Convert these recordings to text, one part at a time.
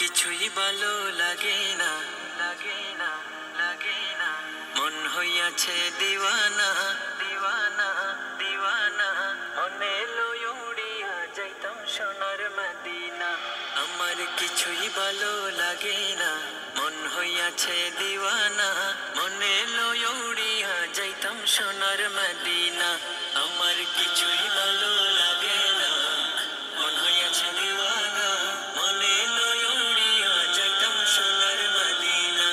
কিছুই ভালো লাগে না, লাগে না, লাগে না। মন হইয়াছে দিওয়ানা, দিওয়ানা, দিওয়ানা। মনে লই উড়িয়া যাইতাম সোনার মদিনা। আমার কিছুই ভালো লাগে না, মন হইয়াছে দিওয়ানা। মনে লই উড়িয়া যাইতাম সোনার মদিনা। আমার কিছুই ভালো লাগে না, মন হইয়াছে দিওয়ানা। মনে লই উড়িয়া যাইতাম সোনার মদিনা।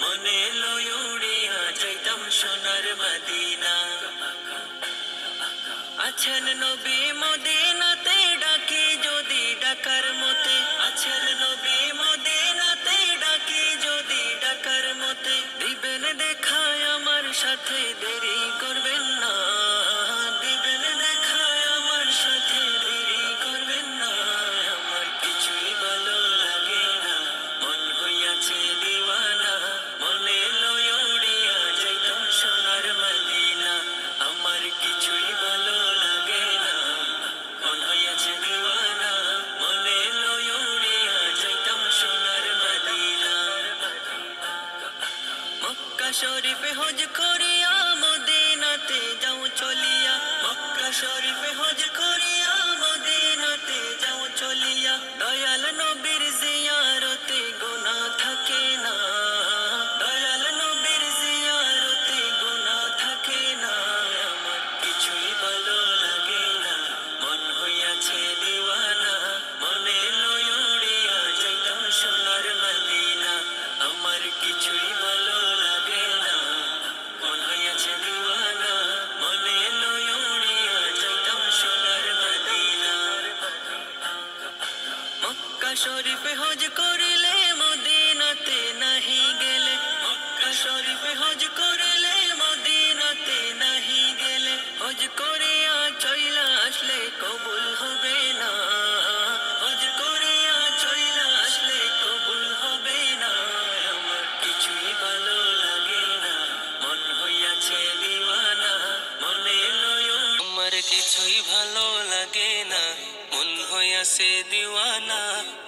মনে লই উড়িয়া যাইতাম সোনার মদিনা। আছেন নবী মদিনাতে, ডাকি যদি ডাকার মতে। আছেন নবী মদিনাতে, ডাকি যদি ডাকার মতে। দিবেন দেখায় আমার সাথে, দেরি করবেন না। দিবেন দেখায় আমার সাথে, দেরি করবেন না। আমার কিছুই ভালো লাগে না, মন হইয়াছে দিওয়ানা। মনে লই উড়িয়া যাইতাম সোনার মদিনা। আমার কিছুই ভালো লাগে না, মন হইয়াছে দিওয়ানা। মনে লই উড়িয়া যাইতাম সোনার মদিনা। মক্কা শরীফে হজ করিয়া মদিনাতে যাও চলিয়া। মক্কা শরীফে হজ করিয়া মদিনাতে যাও চলিয়া। দয়াল নবীর জিয়ারতে গুনাহ থাকে না। দয়াল নবীর জিয়ারতে গুনাহ থাকে না। আমার কিছুই ভালো লাগে না, মন হইয়াছে দিওয়ানা। মনে লই উড়িয়া যাইতাম সোনার মদিনা। আমার কিছুই ভালো লাগে না, মন হইয়াছে দিওয়ানা। মনে লই উড়িয়া যাইতাম সোনার মদিনা। মক্কা শরীফে হজ করিলে মদিনাতে নাহি গেলে। মক্কা শরীফে হজ করিলে মদিনাতে নাহি গেলে। হজ করিয়া চইলা আসলে কবুল হবে না। হজ করিয়া চইলা আসলে কবুল হবে না। আমার কিছুই ভালো লাগে না, মন হইয়াছে দিওয়ানা। মনে লই আমার কিছুই ভালো লাগে না, মন হইয়াছে দিওয়ানা।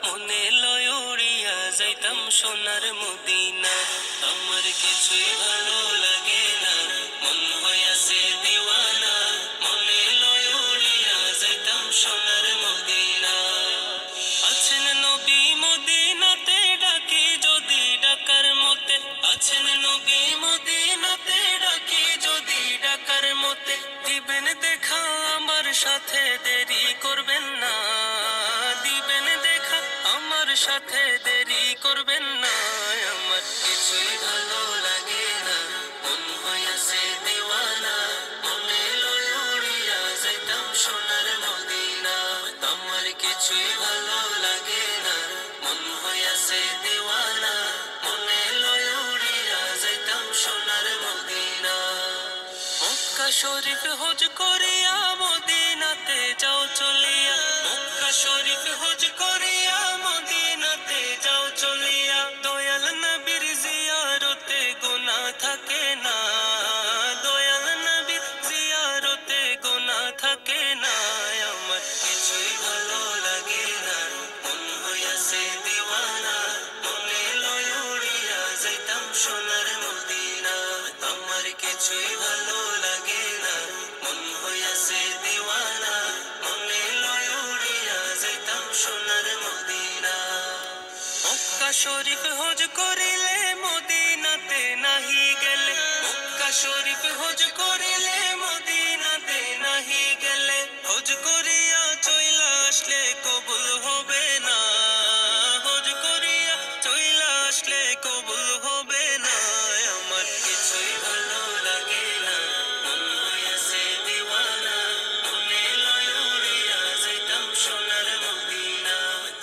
মনে লই উড়িয়া যাইতাম সোনার মদিনা। আমার কিছুই ভালো লাগে না, মন হইয়াছে দিওয়ানা। মনে লই উড়িয়া যাইতাম সোনার মদিনা। আছেন নবী মদিনাতে, ডাকি যদি ডাকার মতে। আছেন নবী মদিনাতে, ডাকি যদি ডাকার মতে। দিবেন দেখা আমার সাথে, দেরি করবেন না। দিবেন দেখা আমার সাথে, দেরি করবেন না। আমার কিছুই ভালো লাগে না, মন হইয়াছে দিওয়ানা। মনে লই উড়িয়া যাইতাম সোনার মদিনা। আমার কিছুই ভালো লাগে না, মন হইয়াছে দিওয়ানা। মনে লই উড়িয়া যাইতাম সোনার মদিনা। মক্কা শরীফ হজ করিয়া মদিনাতে যাও চলিয়া। মক্কা শরীফ হজ করিয়া মদিনাতে যাও চলিয়া। দয়াল নবীর জিয়ারতে গুনাহ থাকে না। দয়াল নবীর জিয়ারতে গুনাহ থাকে না। আমার কিছুই ভালো লাগে না, মন হইয়াছে দিওয়ানা। মনে লই উড়িয়া যাইতাম সোনার মদিনা। আমার কিছুই ভালো লাগে না, মন হইয়াছে দিওয়ানা। মনে লই উড়িয়া যাইতাম সোনার মদিনা। মক্কা শরীফ হজ করিলে মদিনাতে নাহি গেলে। মক্কা শরীফ হজ করিলে মদিনাতে নাহি গেলে। হজ করিয়া চইলা আসলে কবুল হবে না। হজ করিয়া চইলা আসলে কবুল হবে না। আমার কিছুই ভালো লাগে না, মন হইয়াছে দিওয়ানা। মনে লই উড়িয়া যাইতাম সোনার মদিনা।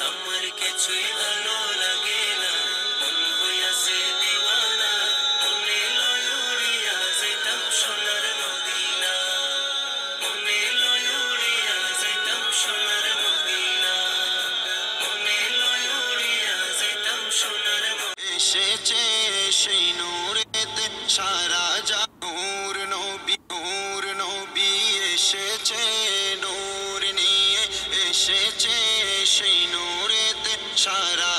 আমার কিছুই ভালো লাগে না, মন হইয়াছে দিওয়ানা। মনে লই উড়িয়া যাইতাম সোনার মদিনা। মনে লই উড়িয়া যাইতাম সোনার মদিনা। মনে লই উড়িয়া যাইতাম সোনার মদিনা। এসেছে সেই নূরেতে সারা জাহান, নূর নবী এসেছে নূর নিয়ে। এসেছে সেই নূরেতে সারা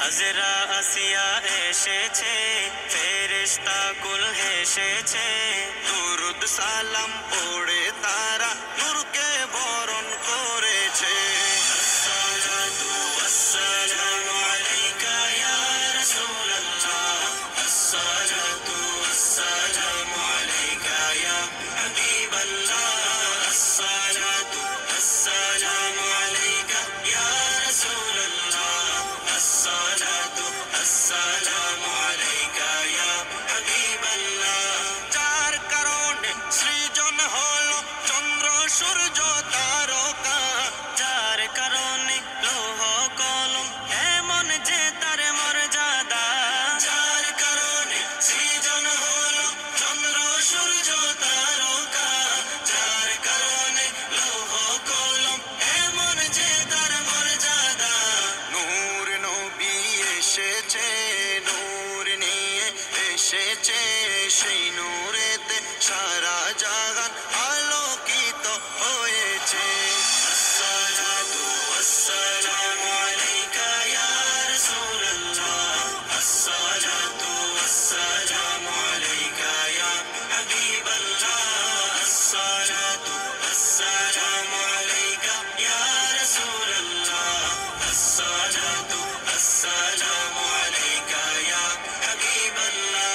হাজরা আসিয়া এসেছে, ফেরেশতা কুল হেসেছে, দুরুদ সালাম পড়ে তারা নূরকে বরণ করেছে। আসসালাতু ওয়াসসালামু আলাইকা ইয়া রাসূলাল্লাহ, আসসালাতু ওয়াসসালামু আলাইকা ইয়া হাবিবাল্লাহ, আসসালাতু ওয়াসসালামু আলাইকা ইয়া রাসূলাল্লাহ, আসসালাতু ওয়াসসালামু আলাইকা ইয়া হাবিবাল্লাহ। যার কারণে সৃজন হলো চন্দ্র সূর্য তারকা, যার কারণে লৌহ কলম এমন যে তার মর্যাদা, যার কারণে সৃজন হলো চন্দ্র সূর্য তারকা, যার কারণে লৌহ কলম এমন যে তার মর্যাদা। নূর নবী এসেছে, নূর নিয়ে এসেছে, সেই নূরেতে সারা জাহান আলোকিত হয়েছে। আসসালাতু ওয়াসসালামু আলাইকা ইয়া রাসূলাল্লাহ, আসসালাতু ওয়াসসালামু আলাইকা ইয়া হাবিবাল্লাহ, আসসালাতু ওয়াসসালামু আলাইকা ইয়া রাসূলাল্লাহ, আসসালাতু ওয়াসসালামু আলাইকা ইয়া হাবিবাল্লাহ।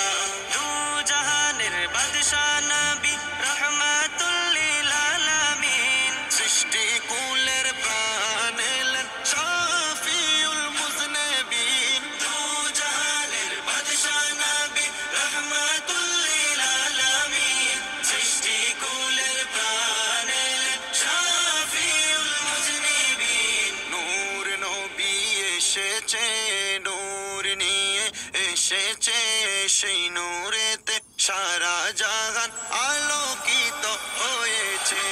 দু জাহানের বাদশা নবী রহমাতুল লিল আলামিন, সৃষ্টি কুলের প্রাণ এলেন শাফিউল মুজনিবিন। দু জাহানের বাদশা নবী রহমাতুল লিল আলামিন, সৃষ্টি কুলের প্রাণ এলেন শাফিউল মুজনিবিন। নূর নবী এসেছে, নূর নিয়ে এসেছে, সেই নূরেতে সারা জাহান আলোকিত হয়েছে।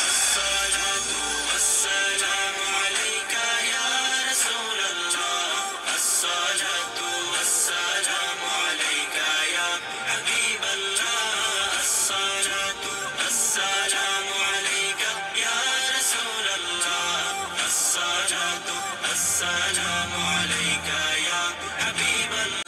আসসালাতু ওয়াসসালামু আলাইকা ইয়া রাসূলাল্লাহ, আসসালাতু ওয়াসসালামু আলাইকা ইয়া হাবিবাল্লাহ, আসসালাতু ওয়াসসালামু আলাইকা ইয়া রাসূলাল্লাহ, আসসালাতু ওয়াসসালামু আলাইকা ইয়া হাবিবাল্লাহ।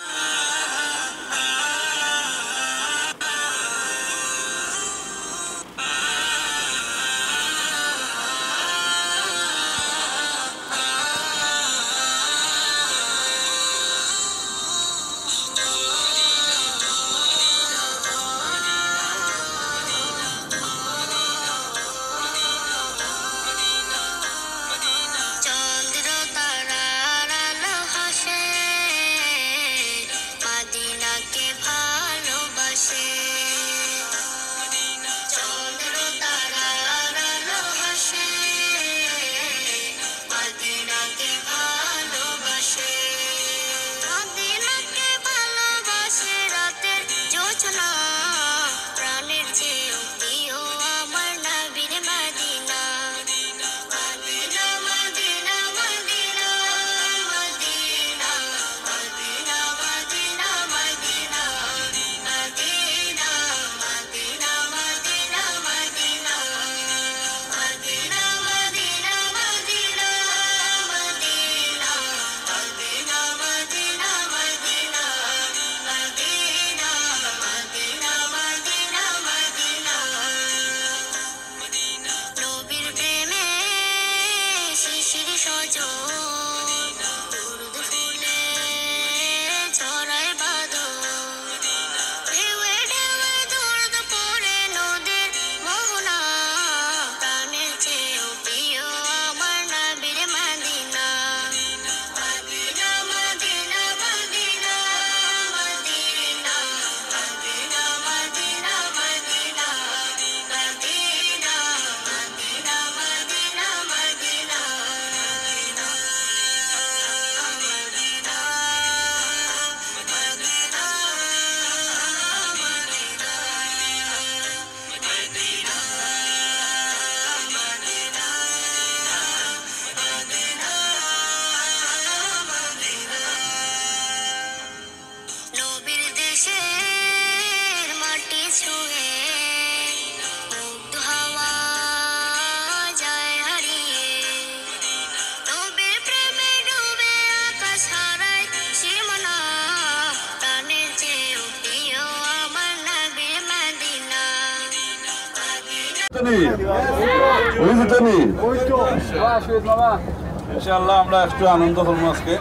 ইনশাআল্লাহ আমরা একটু আনন্দ করবো আজকে।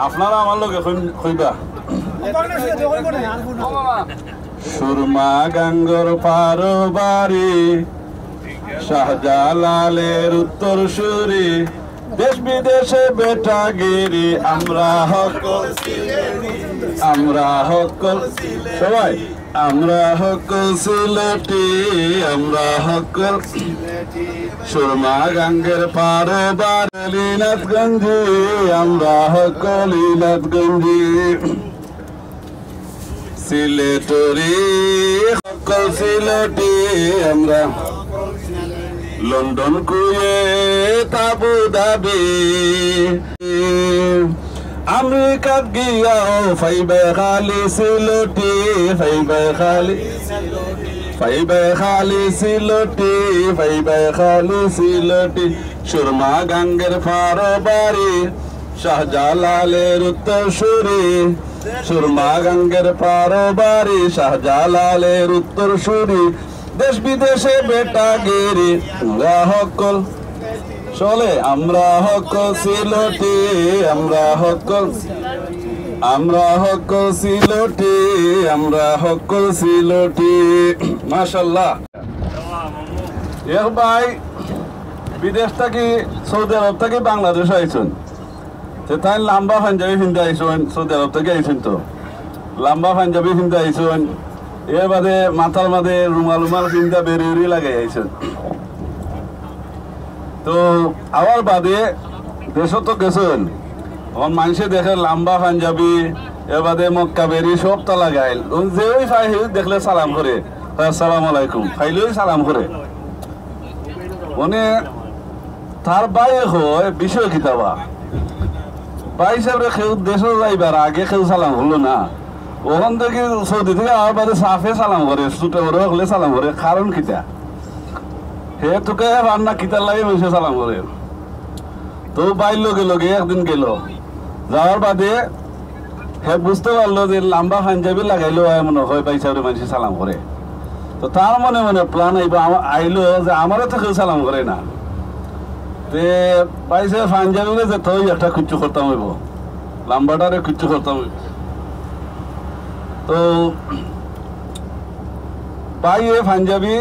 আপনারা আমার লগে কইবা সুরমা গাঙ্গর পারো বাড়ি শাহজালালের উত্তর সুরি দেশ বিদেশে বেটা গিরি আমরা হকল সবাই আমরা হকল সিলেটি আমরা হকল সুরমা গাঙ্গের পারো বাড়ি নাথগঞ্জি আমরা হকল নাথগঞ্জি সিলেটরি হকল সিলেটি আমরা London Kuwait Abu Dhabi আমেরিকাত গিয়াও five খালি সিলেটি ফাইবে খালি সিলেটি সুরমা গাঙ্গের ফারো বাড়ি শাহজালালের উত্তর সুরি সুরমা গাঙ্গের পারো বাড়ি শাহজালালের উত্তর সুরি দেশ বিদেশে বেটা গিরি আমরা হকল চলে আমরা হকল সিলেটি আমরা হকল সিলেটি আমরা হকল সিলেটি মাশাআল্লাহ। এক ভাই বিদেশ থেকে সৌদি আরব থেকে বাংলাদেশ আইছেন তাই লম্বা পাঞ্জাবি পিনতে আইসেন সৌদি আরব থেকে আইছেন তো লম্বা পাঞ্জাবি পিনতে আইসেন এর বাদে মাথার মাঝে রুমাল পিনতে বেরি লাগাই আইছেন। তো আবার বাদে দেশ তো গেছেন আমার মানুষে দেখে লম্বা পাঞ্জাবি এর বাদে মক্কা বেরি সবটা লাগাইল যে ওই ফাই দেখলে সালাম করে আসসালামু আলাইকুম ফাইলেই সালাম করে মানে তার বাই হয় বিষয় কিতাবা ভাই সাহেব কেউ দেশে যাইবার আগে কেউ সালাম হলো না ওখান থেকে সৌদি থেকে আমার বাদে সাফে সালাম করে ছুটে করে হলে সালাম করে কারণ কিতা হে তোকে রান্না কিতার লাগে বসে সালাম করে। তো বাইর লগে একদিন গেল যাওয়ার বাদে হে বুঝতে পারলো যে লম্বা পাঞ্জাবি লাগাইলো মনে হয় ভাই সাহেব মানুষ সালাম করে। তো তার মনে মনে প্ল্যান আইলো যে আমারও তো কেউ সালাম করে না তে পাইছে পাঞ্জাবিরে যে তুই একটা কুচ্ছু করতাম হইব লাম্বাটারে কুচ্ছু করতাম হইব। তো পাই পাঞ্জাবি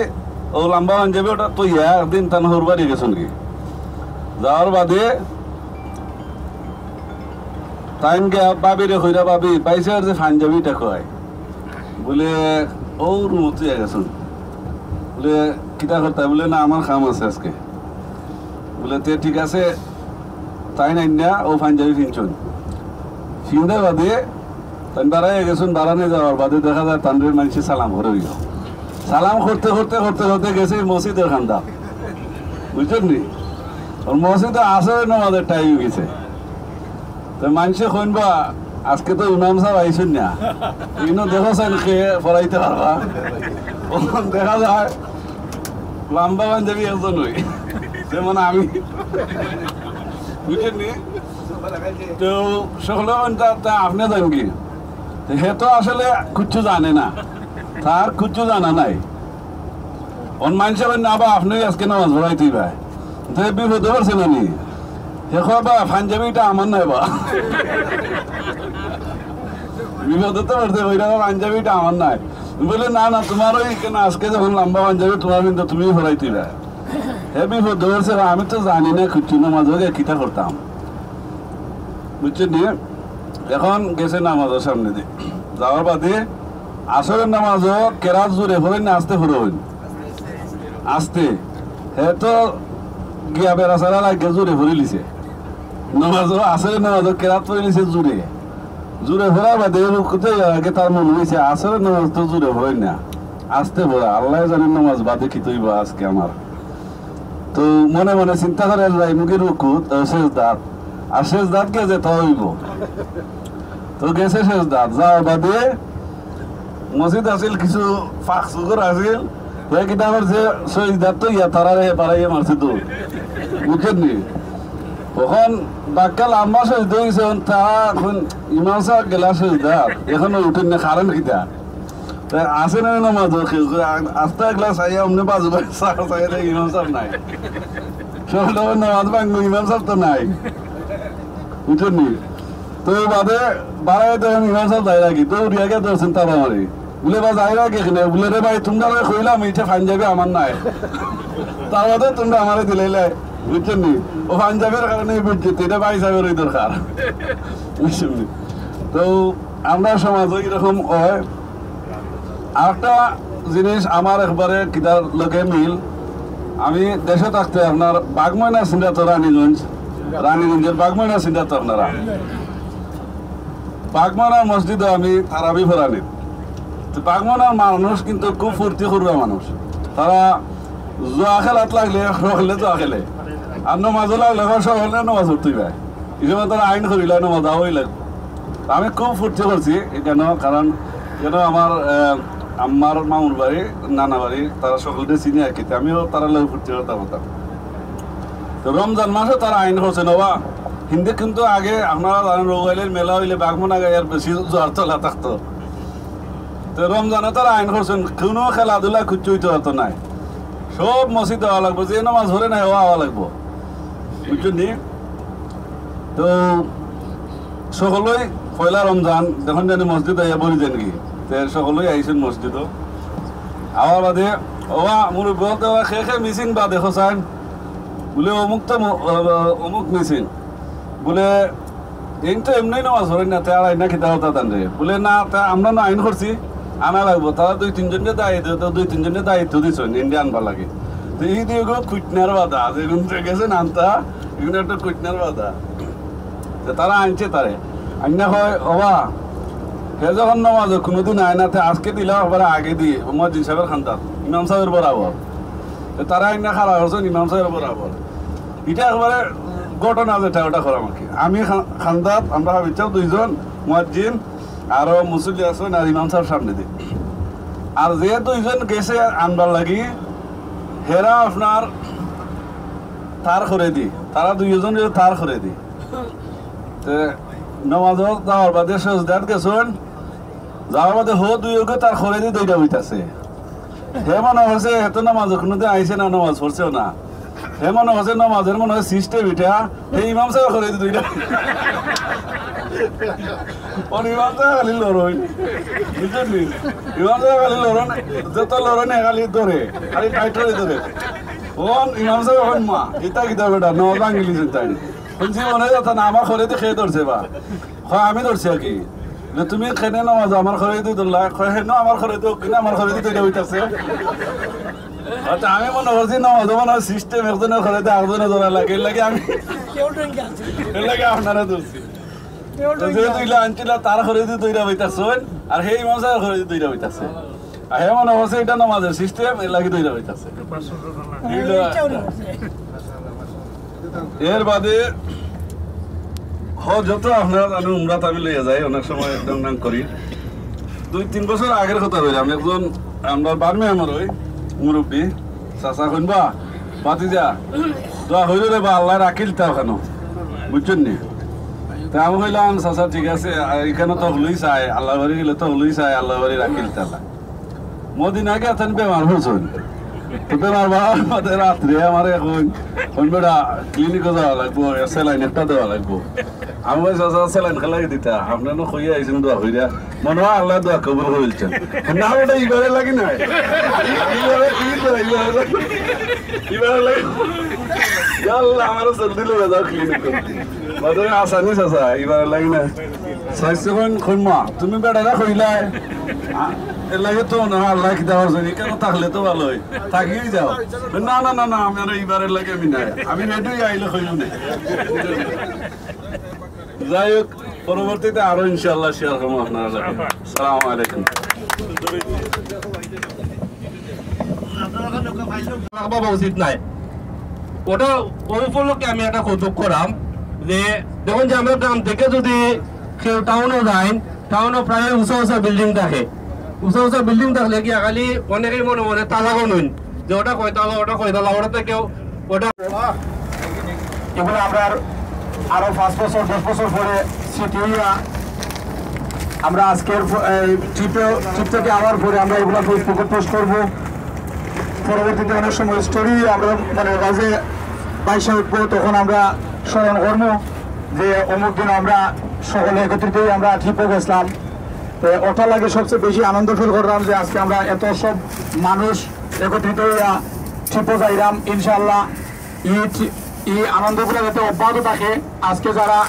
ও লম্বা পাঞ্জাবি ওটা তুই একদিন তান হরবারি গেছেন কি যাওয়ার বাদে তাইন গে বাবিরে কইরা বাবি পাইছে আর যে পাঞ্জাবিটা কয় বলে ও রুমতে গেছেন বলে কিতা করতে বলে না আমার কাম আছে আজকে বলে তে ঠিক আছে তাই নাই না ও পাঞ্জাবি ফিনছুন ফিনদের বাদে তাই বাড়াই গেছুন বাড়ানে যাওয়ার বাদে দেখা যায় তান্ডের মানুষে সালাম করে হইল সালাম করতে গেছে মসজিদের খান্দা বুঝছেন নি ওর মসজিদে আসরে নামাজের টাইম গেছে তো মানুষে কইনবা আজকে তো ইমাম সাহেব আইসুন না ইনো দেখো চাইন খেয়ে পড়াইতে পারবা দেখা যায় লম্বা পাঞ্জাবি একজন হই যেমন আমি বুঝেননি তো সকলে আপনি জান কি হে তো আসলে কিচ্ছু জানে না তার কিচ্ছু জানা নাই অন মানুষ না বা আপনি আজকে নামাজ পড়াইতেই ভাই তো বিপদ পারছে না নি হে বা পাঞ্জাবিটা আমার নাই বা বিপদ তো পারছে ওইটা পাঞ্জাবিটা আমার নাই বলে না না তোমারও কেন আজকে যখন লম্বা পাঞ্জাবি তোমার কিন্তু তুমি পড়াইতেই ভাই হে বিপদ ধরছে আমি তো জানি না কিচ্ছু নামাজ হয়ে কিতা করতাম বুঝছেন নি। এখন গেছে নামাজের সামনে দিয়ে যাওয়ার বাদে আসরের নামাজও কেরাত জোরে হলেন না আসতে হলেন আসতে হে তো গিয়া বেড়া সারা লাগে জোরে ভরে লিছে নামাজও আসরের নামাজও কেরাত পড়ে লিছে জোরে ভরা বাদে কোথায় আগে তার মনে হয়েছে আসরের নামাজ তো জোরে হলেন না আসতে ভরা আল্লাহ জানেন নামাজ বাদে কি তৈব আজকে আমার। তো মনে মনে চিন্তা করে যাই মুখের রুকুত শেষ দাঁত আর শেষ দাঁত কে যেতে হইব তো গেছে শেষ দাঁত যাওয়ার বাদে মসজিদ আছিল কিছু ফাঁক চুকর আছিল কিনা আমার যে শেষ দাঁত তো ইয়া তারারে পাড়াইয়ে মারছে তো বুঝছেন নি। তখন বাক্কা লম্বা শেষ দিয়েছে তারা এখন ইমাম সাহেব গেলা শেষ দাঁত এখন উঠেন না কারণ কিতা তা আসে না নামাজ আস্তে একলা চাই অমনি বাজু চাই ইমাম সাহেব নাই সকালে নামাজ ভাঙবো ইমাম সাহেব তো নাই বুঝছেন নি তো বাদে বাড়াই তখন ইমাম সাহেব যাই রাখি তো উড়িয়াকে ধরছেন তারা মারি বলে বা যাই রাখি এখানে বলে রে ভাই তোমরা কইলাম এটা পাঞ্জাবি আমার নাই তার বাদে তোমরা আমারে দিলে বুঝছেন নি ও পাঞ্জাবের কারণে বুঝছি এটা ভাই সাহেবেরই দরকার বুঝছেন নি তো আমরা সমাজ এরকম হয় আরেকটা জিনিস আমার একবারে কিতার লোকে মিল আমি দেশে থাকতে আপনার বাগময়না সিন্ধা তো রানীগঞ্জের বাগময়না সিন্ধা তো আপনারা বাগময়নার মসজিদে আমি তারাবি ফেরানি বাগময়নার মানুষ কিন্তু খুব ফুর্তি করবে মানুষ তারা জোয়া খেলাত লাগলে সকলে জোয়া খেলে আর নমাজও লাগলে সকলে নমাজ উঠতে পায় এই সময় তারা আইন করিলে নমাজ হই লাগবে আমি খুব ফুর্তি করছি কেন কারণ কেন আমার মামুর বাড়ি নানা বাড়ি তারা সকলকে চিনি আর কি আমিও তারা লোক ফুর্তি করতাম তো রমজান মাসে তারা আইন করছে নবা হিন্দি কিন্তু আগে আপনারা জানেন রোগাইলের মেলা হইলে বাঘমনা গায়ের বেশি জ্বর তোলা থাকতো তো রমজানে তারা আইন করছেন কোনো খেলাধুলা খুঁজতে হইতে হতো নাই সব মসজিদ দেওয়া লাগবো যে নামাজ ধরে নাই হওয়া লাগবো বুঝছেন নি তো সকলেই পয়লা রমজান যখন জানি মসজিদ আইয়া বলি যান কি সকলেই আইসেন মসজিদও আবার বাদে ওয়া মোর বলতে খে মিছিং বা দেখো চান বলে অমুক তো অমুক মিছিং বলে এই তো এমনি নামাজ ধরে না তার আইনা খেতে হতা তান বলে না তা আমরা না আইন করছি আনা লাগবো তারা 2-3 জনের দায়িত্ব তো 2-3 জনের দায়িত্ব দিচ্ছেন ইন্ডিয়া আনবার লাগে তো এই দিয়ে কুটনার বাধা যেগুন গেছেন আনতা এগুলো একটা কুটনার বাধা তারা আনছে তারে আইনা হয় ওবা হে যখন নামাজ কোনোদিন আয় না আজকে দিলে একবার আগে দিয়ে মসজিদ সাহেবের খান্দাত ইমাম সাহেবের বরাবর তারা আইনা খারাপ করছেন ইমাম সাহেবের বরাবর এটা একবারে ঘটনা যেটা ওটা করা আমাকে আমি খান্দাত আমরা ভাবিচাও 2 জন মুয়াজ্জিন আরো মুসল্লি আছেন আর ইমাম সাহেব সামনে দিই আর যে 2 জন গেছে আনবার লাগি হেরা আপনার তার করে দি তারা 2 জন তার করে দি নামাজ যাওয়ার বাদে সজদাত গেছেন যাওয়ার বাদে হো 2 তার করে দি 2টা হইতাছে হে মনে হচ্ছে এত নামাজ কোনোদিন আইসে না নামাজ পড়ছেও না হে মনে হচ্ছে নামাজের মনে হয় সিস্টেম এটা হে ইমাম সাহেব করে দি 2টা ইমাম সাহেব খালি লড়ই বুঝলেন ইমাম সাহেব খালি লড়ন যত লড়ন খালি ধরে খালি টাইটরে ধরে ইমাম সাহেব হন মা এটা কিতা বেটা নজ আঙ্গিলি চিন্তাই শুনছি মনে হয় না আমার ঘরে দিয়ে খেয়ে ধরছে বা হয় আমি ধরছি আর কি তুমি খেনে নামাজ আমার ঘরে দিয়ে ধরলা হেন আমার ঘরে দিয়ে কিনা আমার ঘরে দিয়ে তৈরি হইতেছে আচ্ছা আমি মনে করছি নামাজ মনে হয় সিস্টেম একজনের ঘরে দিয়ে আরেকজনে ধরা লাগে এর লাগে আমি এর লাগে আপনারা ধরছি যেহেতু ইলা আনছিল তার ঘরে দিয়ে তৈরি হইতেছেন আর সেই ইমাম সাহেব ঘরে দিয়ে তৈরি হইতেছে আর হে মনে করছে এটা নামাজের সিস্টেম এর লাগে তৈরি হইতেছে এর বাদে যত আপনারা জানেন উমরাত আমি লইয়া যাই অনেক সময় ডাং করি 2-3 বছর আগের কথা বললাম একজন আমরা বার্মে আমার ওই মুরব্বী চাচা কইবা পাতিজা দোয়া হইল রে বা আল্লাহ রাখিল তা ওখানে বুঝছেন নি তা আমি কইলাম চাচা ঠিক আছে এখানে তো হলুই চাই আল্লাহ বাড়ি গেলে তো হলুই চাই আল্লাহ বাড়ি রাখিল তালা মদিন আগে আছেন বেমার হয়েছেন বেমার বাদে রাত্রে আমার এখন বেটা ক্লিনিকে যাওয়া লাগবো স্যালাইন একটা দেওয়া লাগবো আমি চাচা স্যালাইন খেলাই দিতা আপনার খুঁজে আইসেন দোয়া হইরা মনে হয় আল্লাহ দোয়া কবুল হয়েছেন না ওটা ইবারে লাগি নাই ইবারে লাগে আল্লাহ আমার জলদি লয়ে যাও ক্লিনিক বাদে আসানি চাচা ইবারে লাগি না স্বাস্থ্য খুঁজমা তুমি বেটারা খুঁজলাই এর লাগে তো না আল্লাহ কি দেওয়া জানি কেন থাকলে তো ভালোই থাকিই যাও না না না না আমার এইবারের লাগে আমি নাই আমি রেডি আইলে হইল না যাই হোক পরবর্তীতে আরো ইনশাআল্লাহ শেয়ার করবো আপনারা সালাম আলাইকুম বাবা উচিত নাই ওটা ওই উপলক্ষে আমি একটা কৌতুক করাম যে দেখুন যে আমরা গ্রাম থেকে যদি কেউ টাউনে যাই টাউনে প্রায় উঁচা উঁচা বিল্ডিং থাকে উঁচা উঁচা বিল্ডিং থাকলে কি খালি অনেকেই মনে মনে তালা গুনুন যে ওটা কয়তলা ওটাতে কেউ ওটা এগুলো আমরা আরো 5 বছর 10 বছর পরে সিটি হইয়া আমরা আজকের ট্রিপ থেকে আবার পরে আমরা এগুলো ফেসবুকে পোস্ট করবো। পরবর্তীতে অনেক সময় স্টোরি আমরা মানে বাজে বাইশে উঠবো, তখন আমরা স্মরণ করবো যে অমুক দিন আমরা সকলে একত্রিত হয়ে আমরা ট্রিপে গেছিলাম। তো ওটা লাগে সবচেয়ে বেশি আনন্দ ফিল করলাম যে আজকে আমরা এত সব মানুষ একত্রিত হইয়া ট্রিপে যাইলাম। ইনশাআল্লাহ এই আনন্দগুলো যাতে অব্যাহত থাকে। আজকে যারা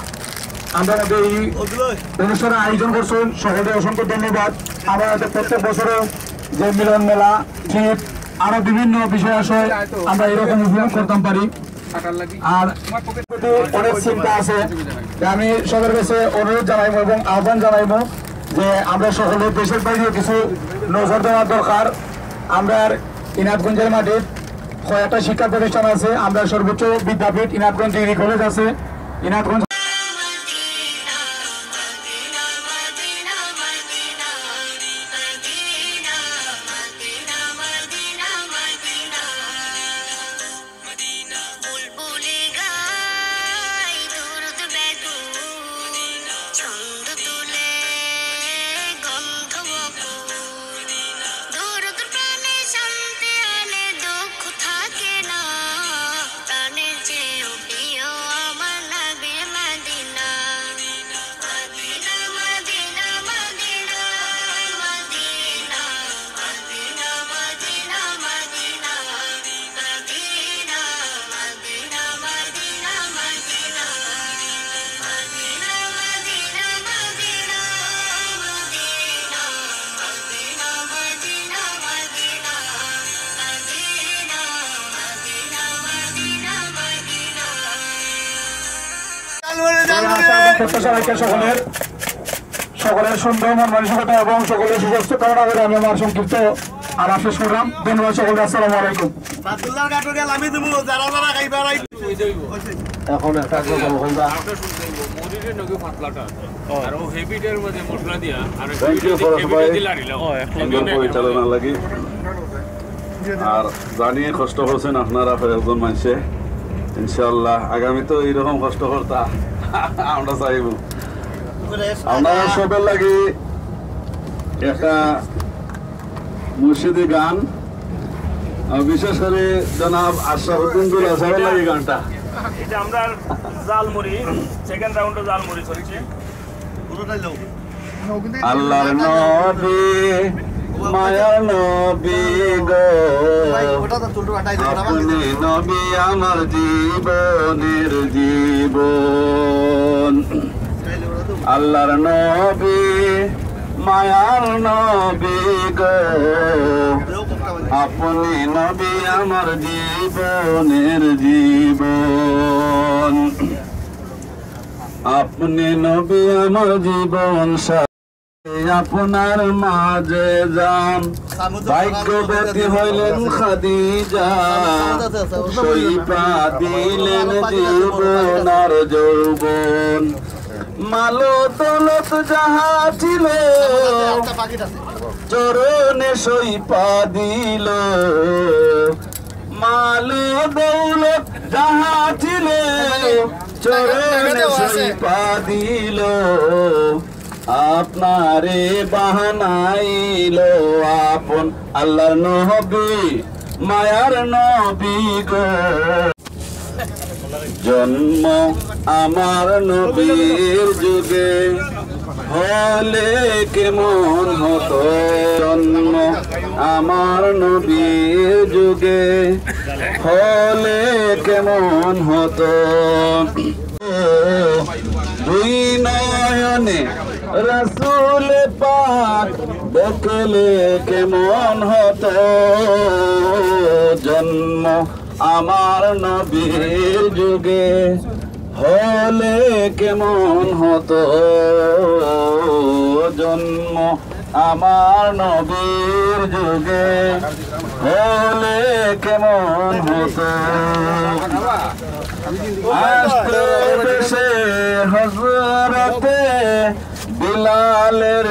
আমাদের এই অনুষ্ঠানের আয়োজন করছেন সকলকে অসংখ্য ধন্যবাদ। আমরা প্রত্যেক বছরে যে মিলন মেলা, ট্রিপ, আরো বিভিন্ন বিষয় আসে আমরা এরকম উপভোগ করতাম পারি। আর অনেক চিন্তা আছে, আমি সবার কাছে অনুরোধ জানাইবো এবং আহ্বান জানাইবো যে আমরা সকলে দেশের বাইরে কিছু নজর দেওয়ার দরকার। আমরা ইনাতগঞ্জের মাটির কয়েকটা শিক্ষা প্রতিষ্ঠান আছে, আমরা সর্বোচ্চ বিদ্যাপীঠ ইনাতগঞ্জ ডিগ্রি কলেজ আছে, ইনাতগঞ্জ সকলের সুন্দর মন মানসিকতা এবং সকলের সুস্বাস্থ্য কামনা করে আমি আমার সংক্ষিপ্ত আর শেষ করলাম। ধন্যবাদ সকলকে, আসসালামু আলাইকুম। এখন একটা পরিচালনা লাগি আর জানিয়ে কষ্ট করছেন আপনারা একজন মানুষে। ইনশাআল্লাহ আগামী তো এইরকম কষ্ট করতা আমরা চাইব। আমরা সবের লাগে একটা মুর্শিদি গান, বিশেষ করে জনাব আশরাফুদ্দিন দুলা সাহেবের লাগে গানটা। এটা আমরা জালমুড়ি সেকেন্ড রাউন্ডে জালমুড়ি চলছে। আল্লাহর নবী মায়ার নবী গো, আপনি নবী আমার জীবনের জীবন। আল্লাহর নবী মায়ার নবী গো, আপনি নবী আমার জীবনের জীবন। আপনি নবী আমার জীবন, আপনার মাঝে যান ভাগ্যবতী হইলেন খাদিজা, সইপা দিলেন জীবন আর যৌবন। মালো দৌলত যাহা ছিল চরণে সইপা দিল, মালো দৌলত যাহা ছিল চরণে সইপা দিল। আপনারে বাহানাইল আপন আল্লাহর নবী মায়ার নবী গো। জন্ম আমার নবীর যুগে হলে কেমন হতো, জন্ম আমার নবীর যুগে হলে কেমন হতো। দুই নয়নে রাসূল পাক দেখলে কেমন হতো, জন্ম আমার নবীর যুগে হলে কেমন হতো, জন্ম আমার নবীর যুগে হলে কেমন হতো। আসতে বেশে হযরতে বিলালের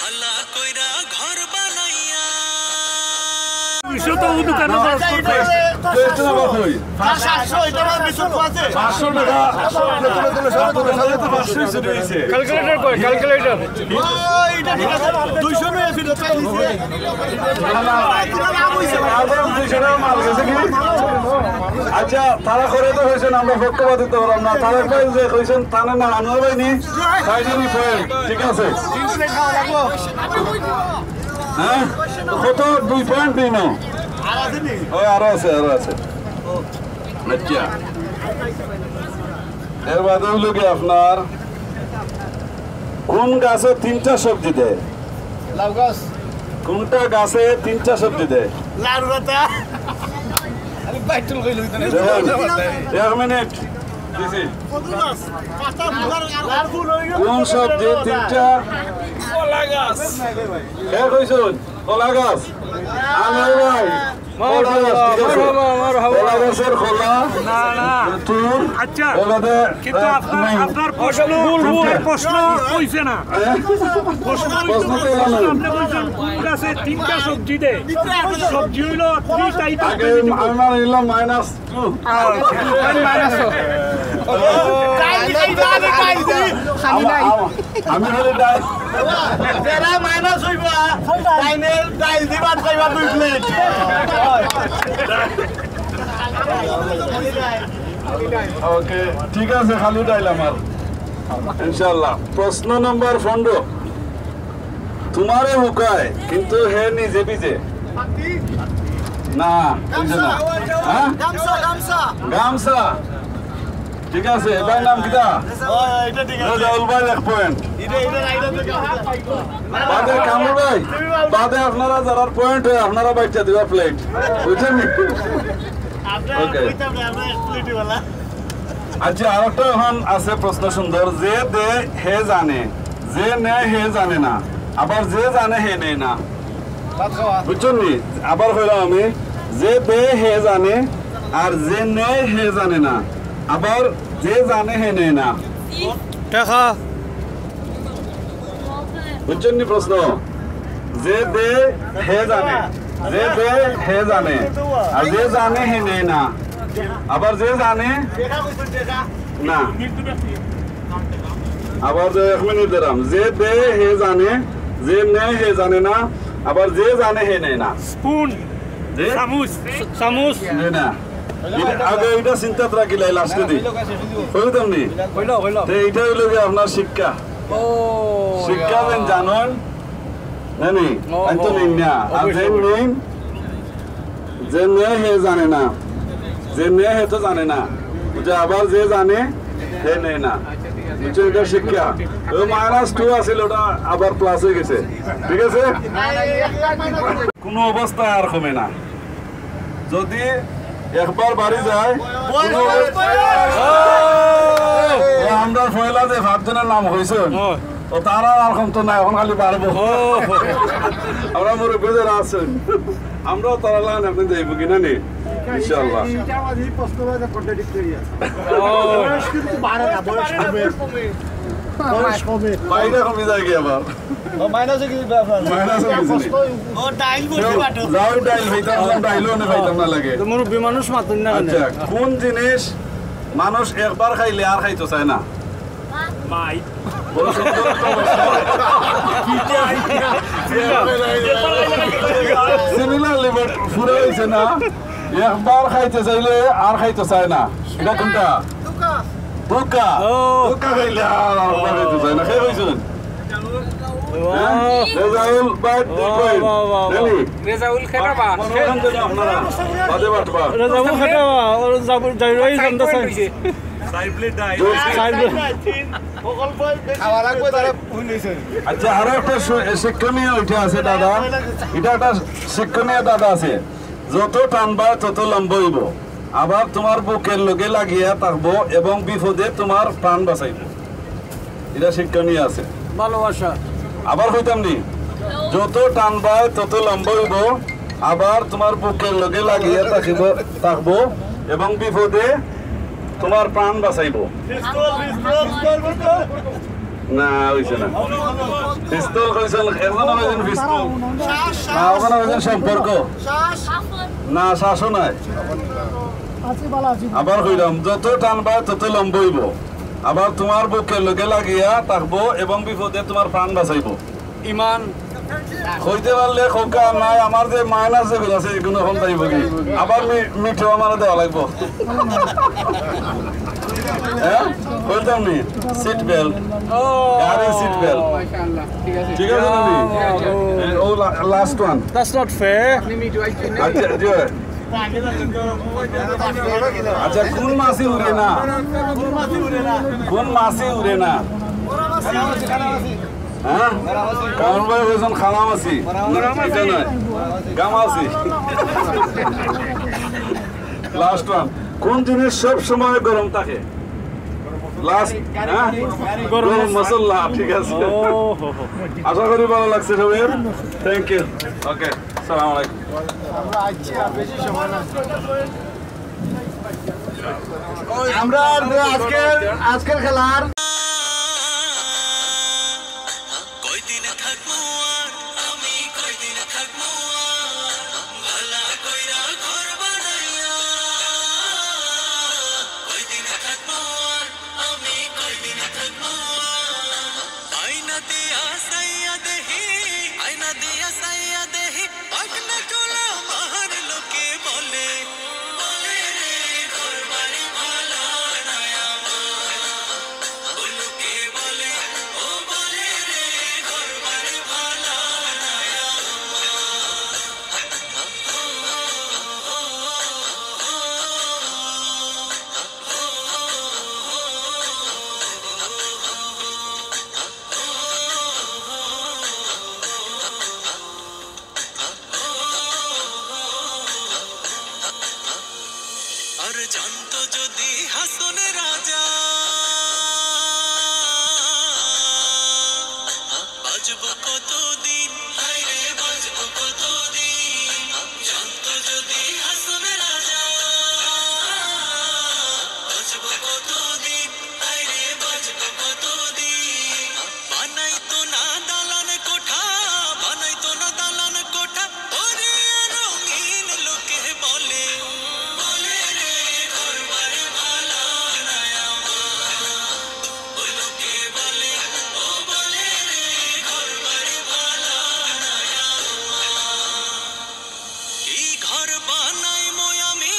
ভালা কইরা ঘর বানাইয়া বিষয় তো দোকানে ক্যালকুলেটর কই ক্যালকুলেটর আচ্ছা তারা করে তো হয়েছেন আমরা পক্ষপাতিত্ব করলাম না তারা কই যে কইছেন তানে না আনোয়ার বাইনি সাইডেনি পয়েন্ট ঠিক আছে হ্যাঁ কত 2 পয়েন্ট দিন ওই আরো আছে আচ্ছা এর বাদে হইল কি আপনার কোন গাছে 3টা সবজি দেয় লাউ গাছ কোনটা গাছে 3টা সবজি দেয় লাড়ু রাতা আমি বাইটুল কইল এক মিনিট কোন সবজি 3টা কলা গাছ কে কইছুন কলা গাছ আমি ভাই কলা গাছের খোলা না না তুর আচ্ছা ওলাদে কিন্তু আপনার প্রশ্ন প্রশ্ন কইছে না প্রশ্ন আপনি বলছেন কোন গাছে 3টা সবজি দেয় সবজি হইলো 3 টাইপ আগে আমি মানিলাম -2 আমি হলে ডাই ওকে ঠিক আছে খালি ডাইল আমার ইনশাআল্লাহ প্রশ্ন নম্বর 15 তোমারে হুকায় কিন্তু হে নিজে বিজে না বুঝে না হ্যাঁ গামছা ঠিক আছে এবার নাম কিটা রাজাউল ভাই 1 পয়েন্ট বাদে কামরুল ভাই বাদে আপনারা যারা পয়েন্ট হয় আপনারা বাইটা দিবা প্লেট বুঝছেন ওকে আচ্ছা আরেকটা এখন আছে প্রশ্ন সুন্দর যে দে হে জানে যে নেয় হে জানে না আবার যে জানে হে নেয় না বুঝছেন নি আবার কইলাম আমি যে দে হে জানে আর যে নেয় হে জানে না আবার যে জানে হে নেয় না টাকা বুঝছেন নি প্রশ্ন যে দে হে জানে যে দে হে জানে আর যে জানে হে নেয় না আবার যে জানে না আবার 1 মিনিট দিলাম যে দে হে জানে যে নেয় হে জানে না আবার যে জানে হে নেয় না স্পুন যে চামচ নেয় না আগে এটা চিন্তা রাখিলাই লাস্টে দি বুঝতাম নি তো এইটা হইলো যে আপনার শিক্ষা শিক্ষা দেন জানেন জানি আমি তো নেই না আর যে নেই যে নেয় হে জানে না যে নেয় হে তো জানে না যে আবার যে জানে হে নেয় না বুঝছেন এটা শিক্ষা -2 আছিল ওটা আবার প্লাস হয়ে গেছে ঠিক আছে কোনো অবস্থায় আর কমে না যদি একবার বাড়ি যায় আমরা ফয়লা যে 5 জনের নাম হয়েছে ও তারা আর কমতো না এখন খালি পারবো আমরা মুরব্বী যারা আছেন আমরাও তারা লাগান আপনি যাইব কিনা নি ইনশাআল্লাহ বাইরে কমে যায় কি আবার মাইনাসে যাও ডাইল হইতাম ডাইলও না পাইতাম না লাগে মুরব্বী মানুষ মাতুন না আচ্ছা কোন জিনিস মানুষ একবার খাইলে আর খাইতে চায় না মাই বড় সুন্দর একটা সিমিলারলি বাট পুরো হইছে না একবার খাইতে চাইলে আর খাইতে চায় না এটা কোনটা ধোকা ধোকা খাইলে আর খাইতে চায় না খেয়ে হইছেন রেজাউল বাট রেলি রেজাউল খেটাবা মনোরঞ্জন দেন আপনারা বাদে বাটবা রেজাউল খেটাবা ওর যাবো যাইরই জানতে চাইছে আচ্ছা আরো একটা শিক্ষণীয় ওইটা আছে দাদা এটা একটা শিক্ষণীয় দাদা আছে যত টানবা তত লম্বা হইব আবার তোমার বুকের লগে লাগিয়া থাকবো এবং বিপদে তোমার প্রাণ বাঁচাইব এটা শিক্ষণীয় আছে ভালোবাসা আবার হইতাম নি যত টানবা তত লম্বা হইব আবার তোমার বুকের লগে লাগিয়া থাকবো এবং বিপদে তোমার প্রাণ বাঁচাইব না হইছে না পিস্তল কইছেন একজন হইছেন পিস্তল না ওখানে হইছেন সম্পর্ক না শাসন নাই আবার কইলাম যত টানবা তত লম্ব হইব আবার তোমার বুকের লগে লাগিয়া থাকবো এবং বিপদে তোমার প্রাণ বাঁচাইব ইমান হইতে পারলে খোকা নাই আমার যে মাইনাস যেগুলো আছে এগুলো এখন যাইব কি আবার মিঠো আমার দেওয়া লাগবো হ্যাঁ বলতাম নি সিট বেল্ট গাড়ি সিট বেল্ট ঠিক আছে নি ও last one That's not fair. আচ্ছা আচ্ছা কোন মাসি উড়ে না কোন মাসি উড়ে না হ্যাঁ কারণ ভাই হয়েছেন খালামাসি এটা নয় গামাসি লাস্ট ওয়ান কোন জিনিস সব সময় গরম থাকে লাস্ট হ্যাঁ গরম মশলা ঠিক আছে আশা করি ভালো লাগছে সবাই থ্যাংক ইউ ওকে আসসালামু আলাইকুম আমরা আজকের খেলার কয়দিন থাকবো আর আমি কয়দিন থাকবো ভালা কইরা ঘর বানাইয়া কয়দিন থাকবো আর আমি কয়দিন থাকবো আয়না দিয়া সাইয়া দেহি আয়না দিয়া সাইয়া দেহি পাগনা চোলা মার লোকে বলে বলে রে ঘর বাড়ি ভালা নাই আমার লোকে বলে ও বলে রে ঘর বাড়ি ভালা নাই আর জানতো যদি হাসন রাজা বাজবো কতদিন হায়রে বাজবো কতদিন জানতো যদি হাসন রাজা বাজবো কতদিন হায়রে বাজবো কতদিন বানাইতো না দালান কোঠা বানাইতো না দালান কোঠা ওরে রঙিন লোকে বলে বলে রে ঘর বাড়ি ভালা নাই আমার লোকে বলে ও বলে রে ঘর বাড়ি ভালা নাই আমার কি ঘর বানাই ময়ামি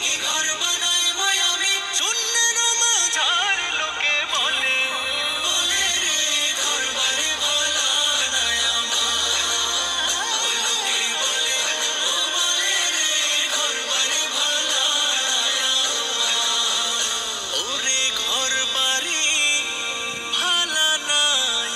কি ঘর বানাই ময়ামি শূন্যের মাঝার লোকে বলে বলে রে ঘর বাড়ি ভালা নাই আমার লোকে বলে ও বলে রে ঘর বাড়ি ভালা নাই আমার ওরে ঘর বাড়ি ভালা নাই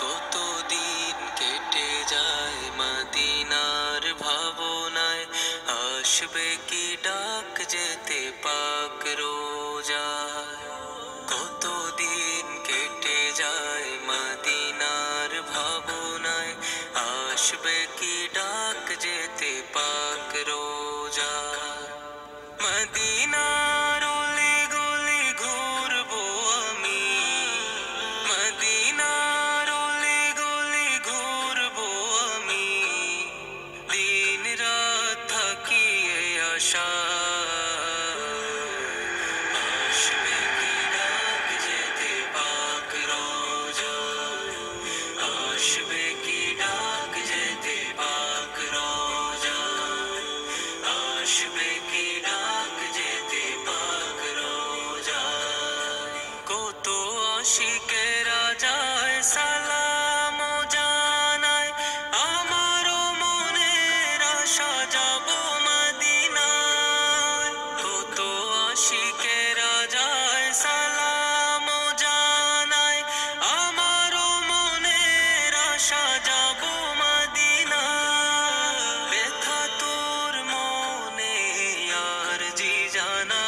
কতদিন কেটে যায় মদিনার ভাবনায় আসবে কি ডাক যেতে পাক রোজায় কতদিন কেটে যায় মদিনার ভাবনায় আসবে কি ডাক যেতে পাক রোজায় মদিনার অলি গলি ঘুরবো আমি মদিনার অলি গলি ঘুরবো আমি দিন রাত থাকিয়ে আশা আসবে কি ডাক যেতে পাক রোজায় আসবে কি ডাক যেতে পাক রোজায় আসবে কি ডাক যেতে পাক রোজায় কত আশিকেরা যায় সালাম জানায় আমারও মনের আশা যাব মদিনায় কত আশিকেরা যায় সালাম জানায় আমারও মনের আশা যাব মদিনায় ব্যথা তোর মনে আর জি জানা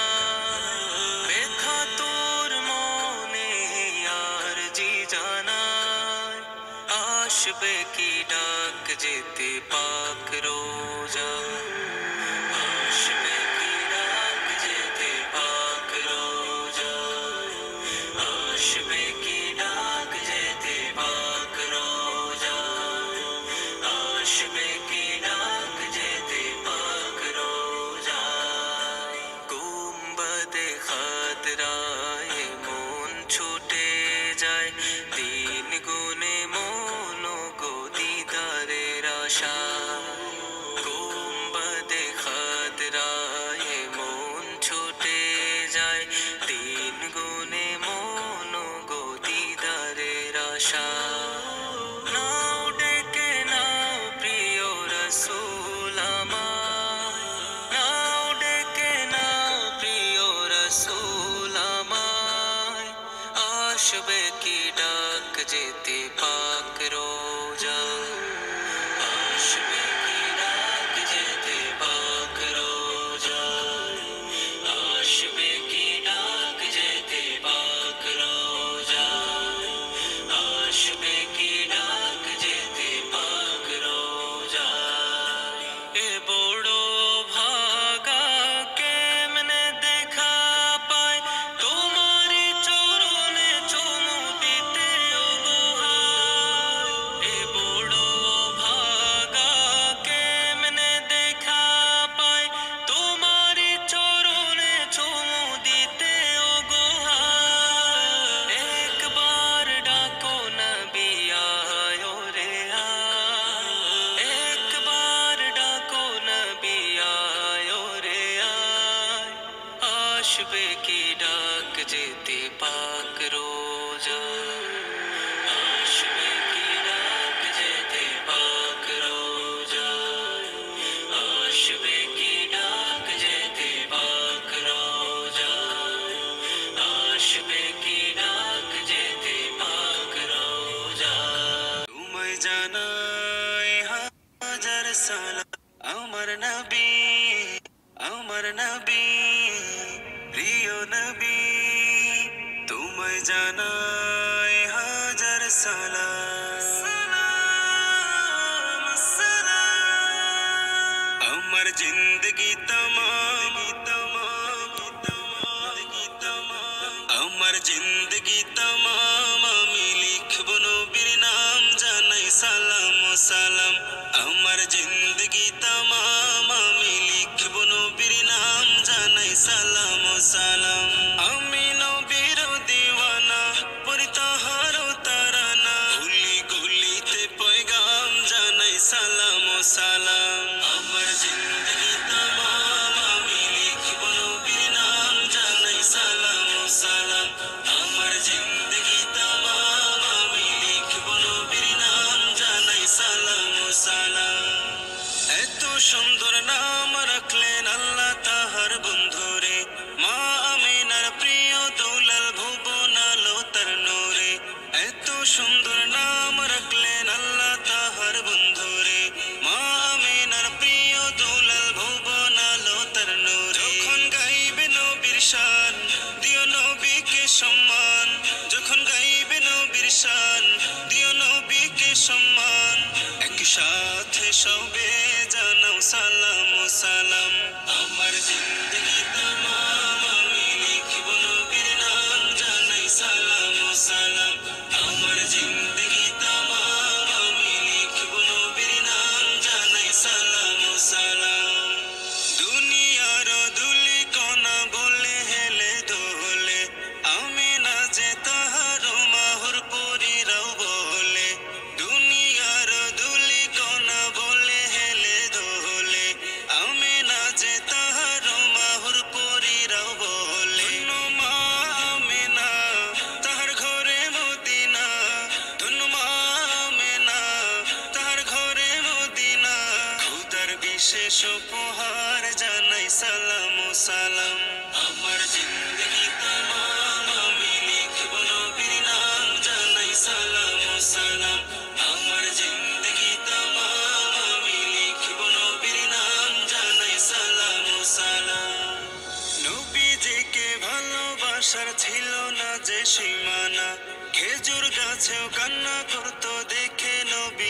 ব্যথা তোর মনে আসবে কি ডাক যেতে পাক রোজা আসবে কি ডাক যেতে পাক রোজা আসবে কি ডাক যেতে পাক রোজা আসবে কি ডাক যেতে পাক রোজা গুম্বদে খাতরায় মন ছুটে যায় তিন গুণে মন গো দিদারের আশা গুম্বদে খাতরায় মন ছুটে যায় তিন গুণে মন গো দিদারের আশা নাও ডেকে নাও প্রিয় রসূল আমায় নাও ডেকে নাও প্রিয় রসূল আমায় আসবে কি ডাক যেতে পাক রোজা আসবে কি ডাক যেতে পাক রোজা আসবে কি ডাক যেতে পাক রোজা আসবে কি ডাক যেতে পাক রোজা এ বড় ভাগা কেমনে দেখা পায় তোমারি চরণে চুমু দিতে ওগোহায় এ বড় ভাগা কেমনে দেখা পায় তোমারি চরণে চুমু দিতে ওগোহায় একবার ডাকো নবী আয় রে আয় একবার ডাকো নবী আয় রে আয় আসবে কি ডাক যেতে পাক রোজা আসবে কি ডাক যেতে পাক রোজা আসবে কি ডাক যেতে পাক রোজা আসবে কি ডাক যেতে পাক রোজা তোমায় জানাই হাজার সালাম আমার নবী প্রিয় নবী তোমায় জানাই হাজার সালাম আমার জিন্দগি তমাম আমার জিন্দগি তমাম আমি লিখব নবীর নাম জানাই সালাম সালাম আমার জিন্দগি তমাম আমি লিখব নবীর নাম জানাই সালাম সালাম আমি নবীর দিওয়ানা পড়ি তাহার তারানা গুলি গুলিতে পয়গাম জানাই সালাম সালাম আমার জিন্দগি তমাম আমি লিখব নবীর নাম জানাই সালাম সালাম আমার জিন্দগি তমাম আমি লিখব নবীর নাম জানাই সালাম সালাম এত সুন্দর নাম রাখলেন আল্লাহ তাহার বন্ধুরে মা আমিনার প্রিয় দৌলাল ভুবন আলো তার নূরে এত সুন্দর নাম রাখলেন আল্লাহ তাহার বন্ধুরে মা আমিনার প্রিয় দৌলাল ভুবন আলো তার নূরে যখন গাইবে নবীর শান দিও নবীকে সম্মান যখন গাইবে নবীর শান দিও নবীকে সম্মান একসাথে সবে জানাও সালাম সালাম আমার জিন্দগি তমাম আমি লিখব নবীর নাম জানাই সালাম সালাম আমার জিন্দগি তমাম আমি লিখব নবীর নাম জানাই সালাম সালাম দুনিয়ার দুলি কণা বলে হেলে দোলে আমি না যে তাহার মাহুর পরিরাও বলে দুনিয়ার দুলি কণা বলে হেলে দোলে আমি না যে তাহার মাহুর পরিরাও বলে মা আমেনা তাহার ঘরে মদিনা ধন্য মা আমেনা তাহার ঘরে মদিনা খুদার বিশেষ উপহার জানাই সালাম সালাম আমার জিন্দগি তমাম আমি লিখব নবীর নাম জানাই সালাম সালাম আমার জিন্দগি তমাম আমি লিখব নবীর নাম জানাই সালাম সালাম নবীজিকে ভালোবাসার ছিল না যে সীমানা খেজুর গাছেও কান্না করতো দেখে নবী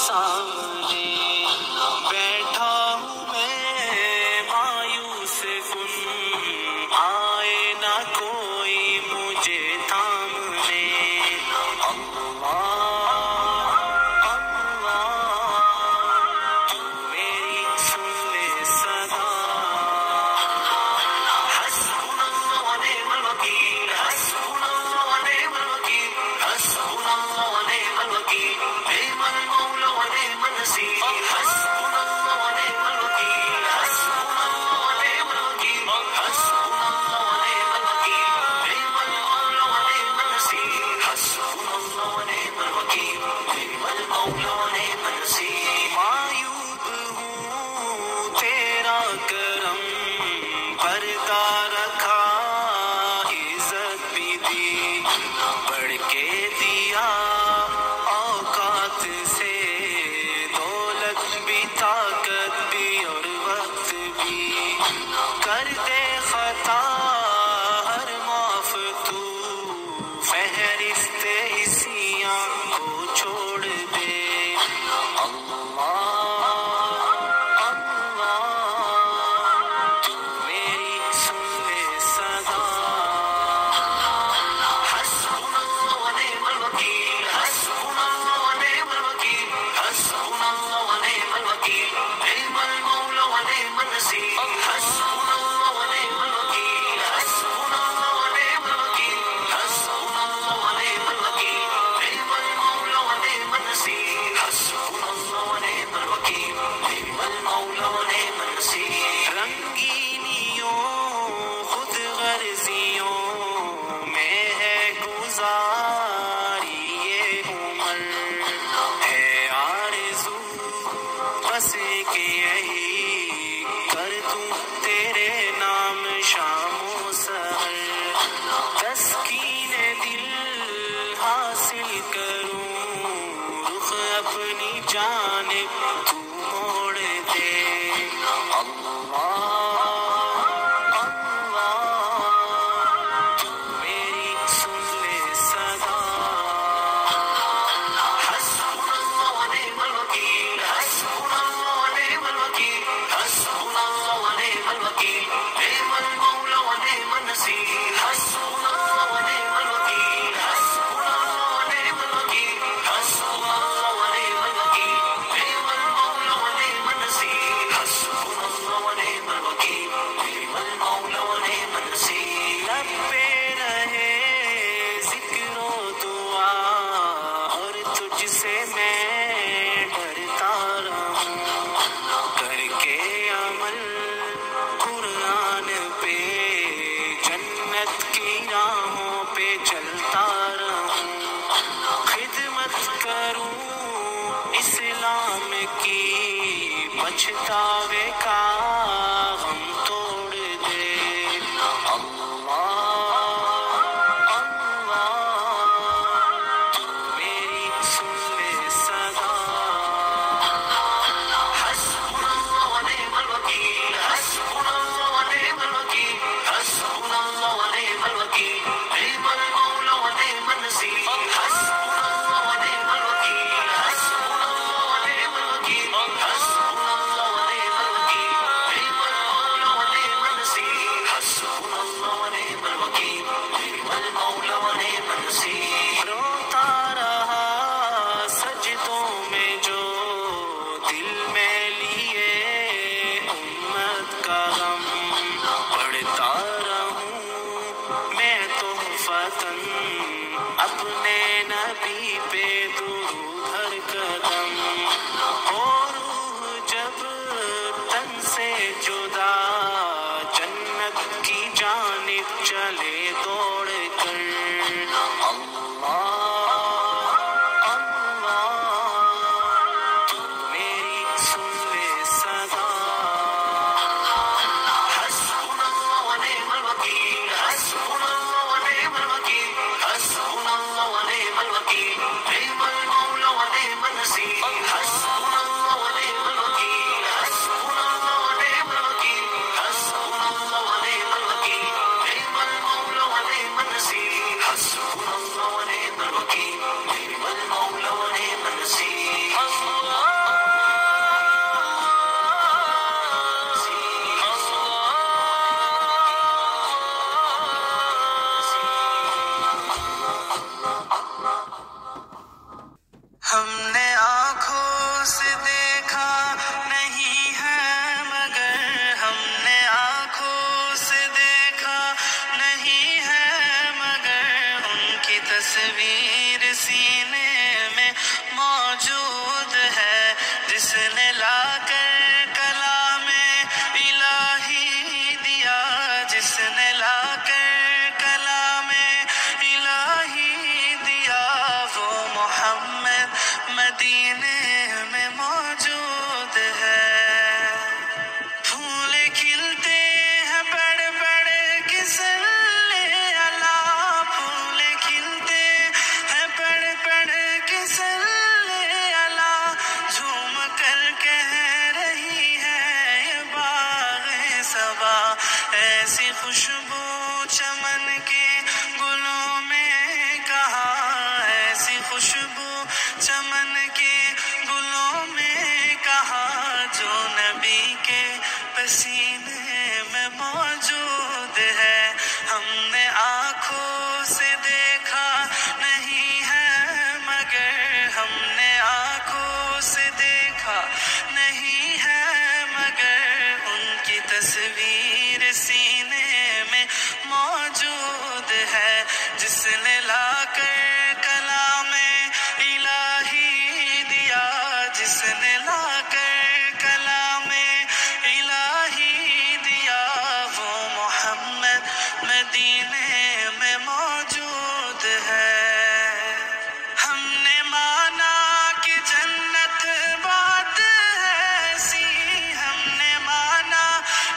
सामने बैठा हूँ मैं मायूस कुन आए ना कोई मुझे थामने पछतावे का गम तोड़ दे अल्लाह अल्लाह तू मेरी सुन ले सदा हस्बुनल्लाह व निअमल वकील हस्बुनल्लाह व निअमल वकील हस्बुनल्लाह व निअमल वकील निअमल मौला व निअमन नसीर हस्बुनल्लाह व निअमल वकील हस्बुनल्लाह व निअमल वकील अपने नबी पे दुरूद हर कदम हो रूह जब तन से जुदा जन्नत की जानिब चले दौड़ कर अल्लाह अल्लाह तू मेरी सुन ले सदा हस्बुनल्लाह व निअमल वकील हस्बुनल्लाह व निअमल वकील हस्बुनल्लाह व निअमल वकील निअमल मौला व निअमन नसीर हमने आँखों से देखा नहीं है मगर हमने आँखों से देखा नहीं है मगर उनकी तस्वीर सीने में मौजूद है जिसने लाकर कलामे इलाही दिया जिसने लाकर कलामे इलाही दिया वो मोहम्मद मदीने में मौजूद है फूल खिलते हैं बड़ बड़ किसले अला फूल खिलते हैं बड़ बड़ किसले अला झूम कर कह रही है ये बाग़े सबा ऐसी खुशबू चमन के गुलों में कहाँ ऐसी खुशबू चमन के गुलों में कहाँ जो नबी के पसीने में मौजूद है हमने आँखों से देखा नहीं है मगर हमने आँखों से देखा नहीं है मगर उनकी तस्वीर सीने में मौजूद है जिसने लाकर कलामे इलाही दिया जिसने लाकर कलामे इलाही दिया वो मोहम्मद मदीने में मौजूद है हमने माना कि जन्नत बात है ऐसी हमने माना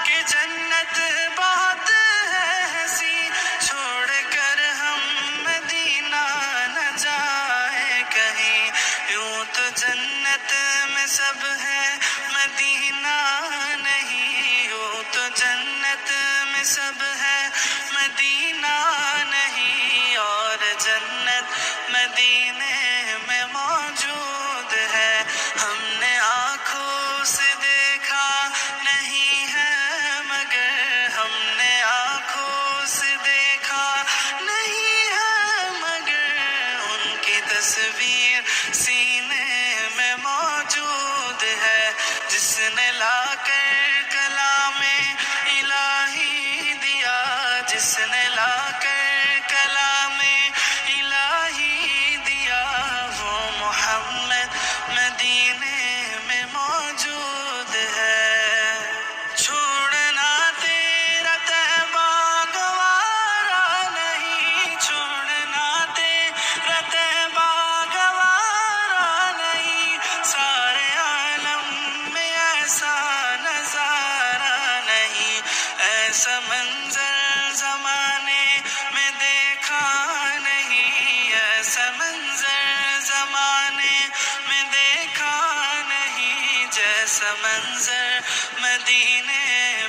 कि जन्नत बात है ऐसी छोड़कर हम मदीना न जाए कहीं यूं तो जन्नत में सब है मदीना नहीं यूं तो जन्नत में सब है मदीना नहीं और जन्नत मदीने में मौजूद है हमने आँखों से देखा नहीं है मगर हमने आँखों से देखा नहीं है मगर उनकी तस्वीर सीने में मौजूद है जिसने लाकर कलामे इलाही दिया जिसने लाकर कलामे इलाही दिया वो मोहम्मद मदीने में मौजूद है छोड़ना तेरा तहबा गवारा नहीं छोड़ना तेरा तहबा गवारा नहीं सारे आलम में ऐसा नजारा नहीं ऐसा मंजर जमाने में देखा नहीं ऐसा मंजर जमाने में देखा नहीं जैसा मंजर मदीने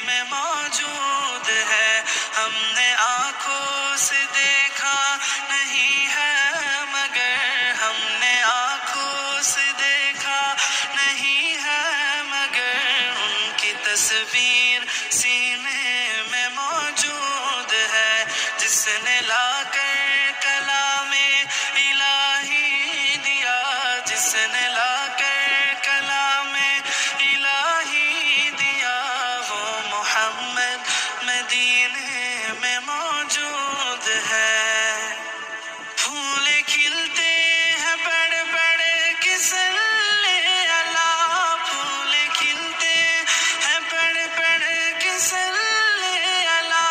में मौजूद है हमने आँखों से देखा नहीं है मगर हमने आँखों से देखा नहीं है मगर उनकी तस्वीर सीने में मौजूद है जिसने लाकर कलामे इलाही दिया जिसने लाकर कलामे इलाही दिया वो मोहम्मद मदीने में मौजूद है फूल खिलते हैं बड़ बड़ किसले अला फूल खिलते हैं बड़ बड़ किसले अला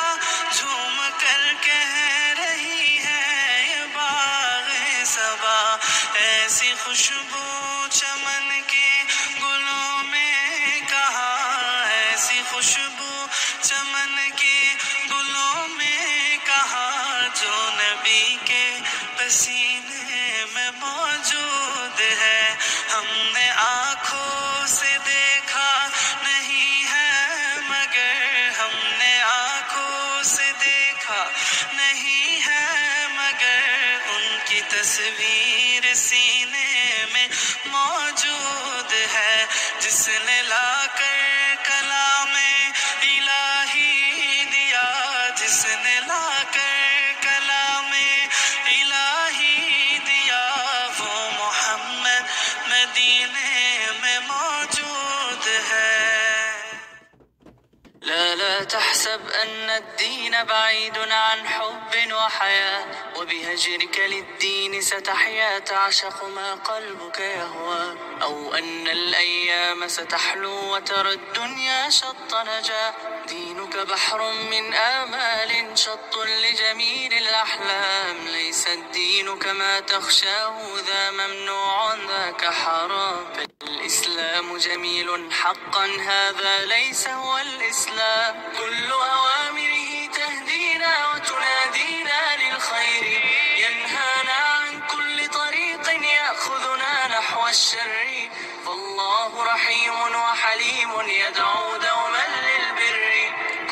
झूम कर कह रही है ये बाग़े सबा ऐसी खुशबू चमन के गुलों में कहाँ ऐसी खुशबू चमन के गुलों में कहाँ जो नबी के पसीने में मौजूद है हमने आँखों से देखा नहीं है मगर हमने आँखों से देखा नहीं है मगर उनकी तस्वीर सीने में मौजूद है जिसने लाकर कलामे इलाही दिया जिसने लाकर कलामे इलाही दिया वो मोहम्मद मदीने में मौजूद है। لا تحسب أن الدين بعيد عن حب وحياة، وبهجرك للدين ستحيا تعشق ما قلبك يهوى، أو أن الأيام ستحلو وترى الدنيا شط نجاة. دينك بحر من آمال شط لجميل الأحلام، ليس الدين كما تخشاه ذا ممنوع ذاك حرام. الإسلام جميل حقا هذا ليس هو الإسلام، كل أوامره تهدينا وتنادينا للخير، ينهانا عن كل طريق يأخذنا نحو الشر. فالله رحيم وحليم يدعو دوما للبر،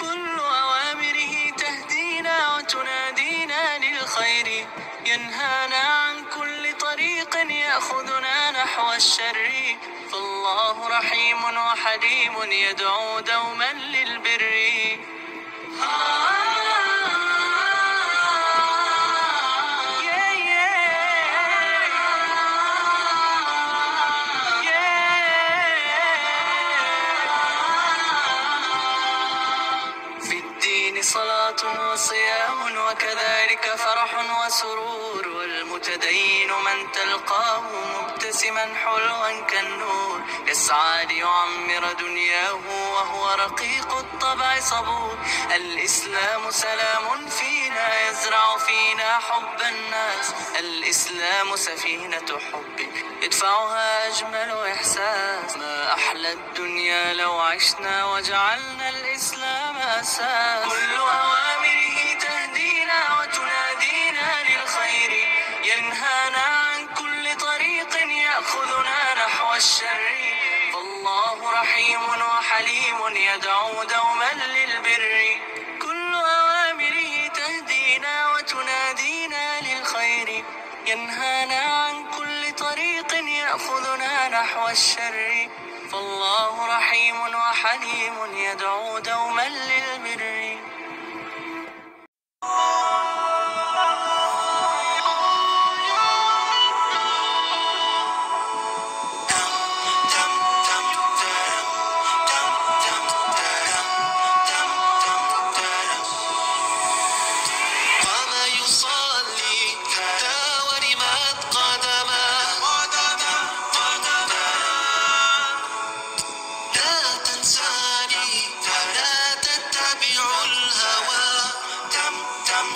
كل أوامره تهدينا وتنادينا للخير، ينهانا عن كل طريق يأخذنا نحو الشر. فالله رحيم وحليم يدعو دوما للبر. في الدين صلاة وصيام وكذلك فرح وسرور، والمتدين من تلقاه مبتسما حلوا كالنور، يسعى ليعمر دنياه وهو رقيق الطبع صبور. الإسلام سلام فينا يزرع فينا حب الناس، الإسلام سفينة حب يدفعها أجمل إحساس. ما أحلى الدنيا لو عشنا وجعلنا الإسلام أساس، كل أوامره تهدينا وتنادينا للخير، ينهانا عن كل طريق يأخذنا نحو الشر. فالله رحيم وحليم يدعو دوما للبر، كل أوامره تهدينا وتنادينا للخير، ينهانا عن كل طريق يأخذنا نحو الشر. فالله رحيم وحليم يدعو دوما للبر. تتبع الهوى، تم تم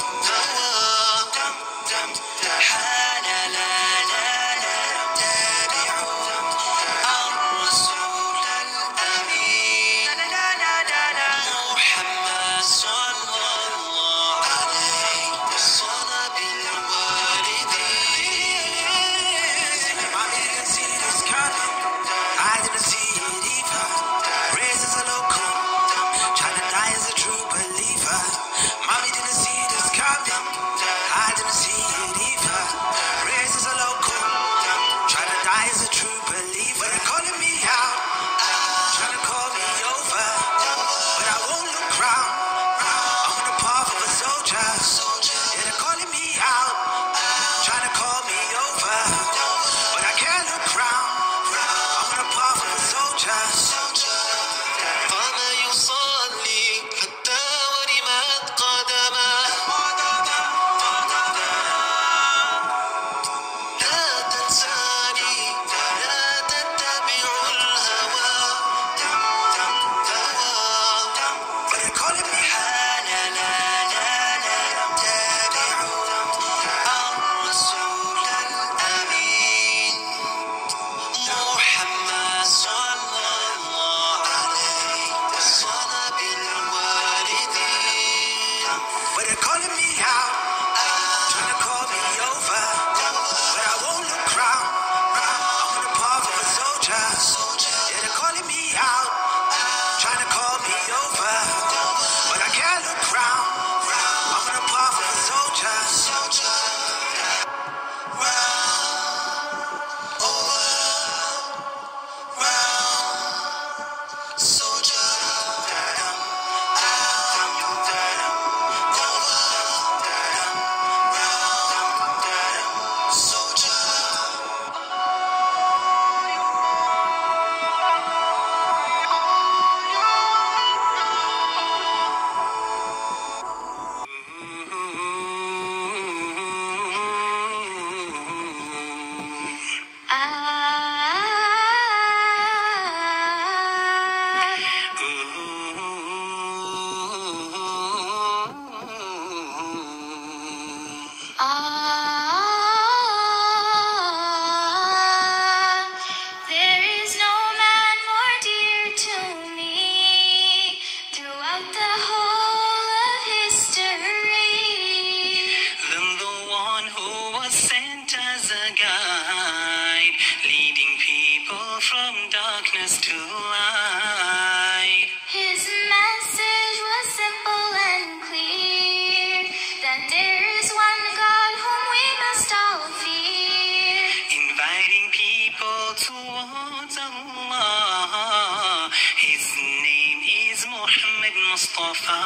darkness to light. His message was simple and clear, that there is one God whom we must all fear. Inviting people towards Allah. His name is Muhammad Mustafa.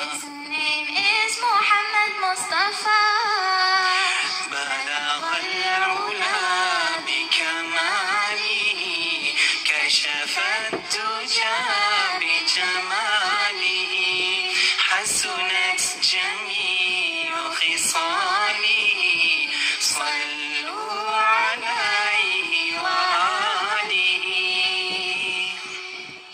His name is Muhammad Mustafa. بلغ العلا بكماله كشف الدجى بجماله حسنت جميع خصاله صلوا عليه وآله.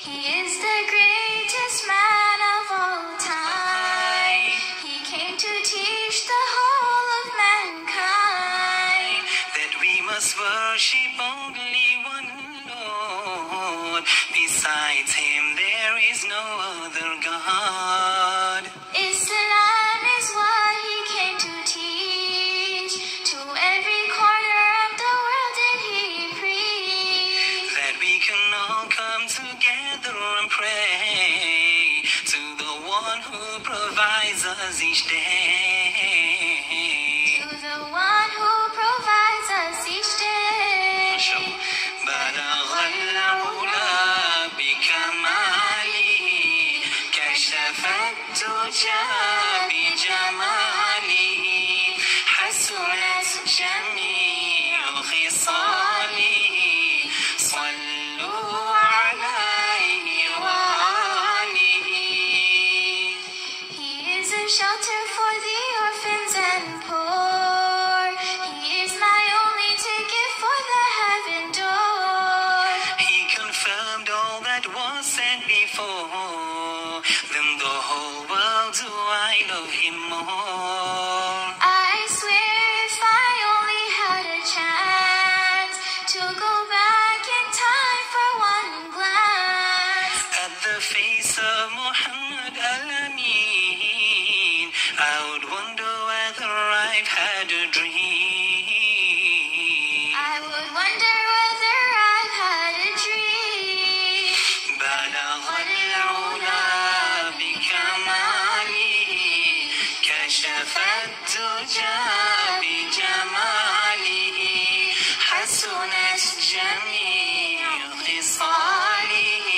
He is the greatest man of all time. He came to teach the whole of mankind That we must worship only one Lord. Besides him there is no other God. Islam is what he came to teach. To every corner of the world did he preach. That we can all come together and pray to the one who provides us each day. To the one who provides us each day. بلغ العلا بكماله كشف الدجى بجماله حسنت جميع خصاله صلوا عليه وآله. He is a shelter for the orphans and poor. He is my only ticket for the heaven door. He confirmed all that was said before. Then the whole world do I love him more. I swear if I only had a chance to go back in time for one glance At the face of Muhammad Al-Amin, I would wonder whether I've had a dream. I would wonder whether I've had a dream. بلغ العلا بكماله كشف الدجى بجماله حسنت جميع خصاله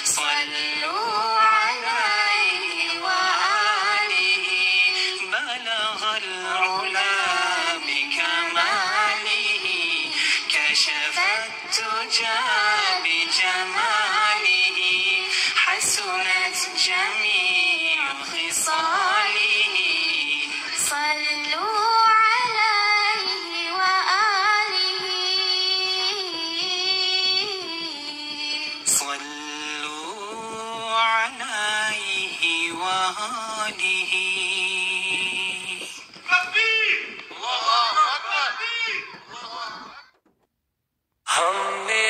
صلوا عليه وآله. بلغ العلا بكماله كشف الدجى بجماله حسنت جميع خصاله صلوا عليه وآله. صلوا عليه وآله. हमने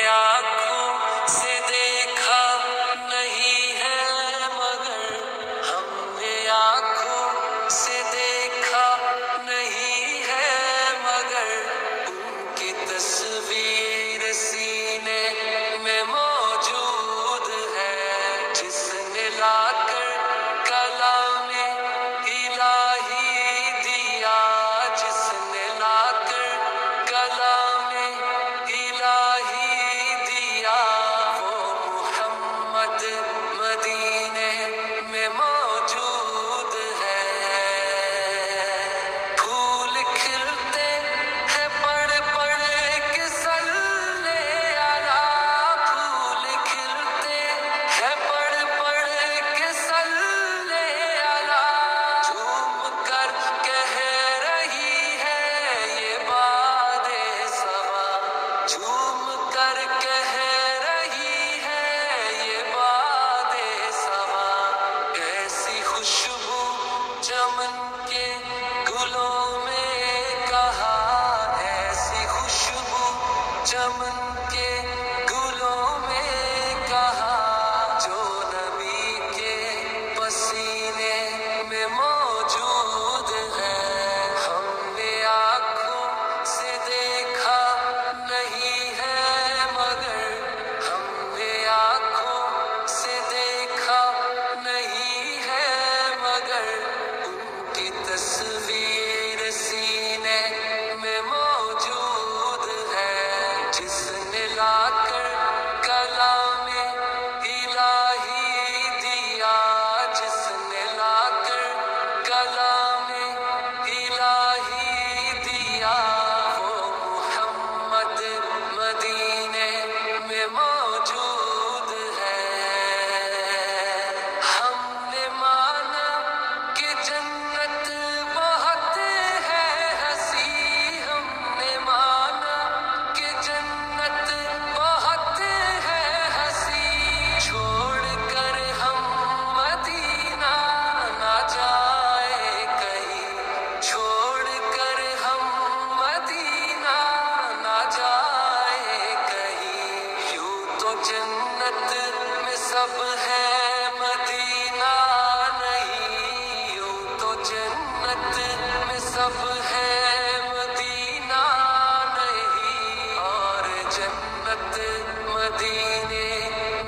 मदीने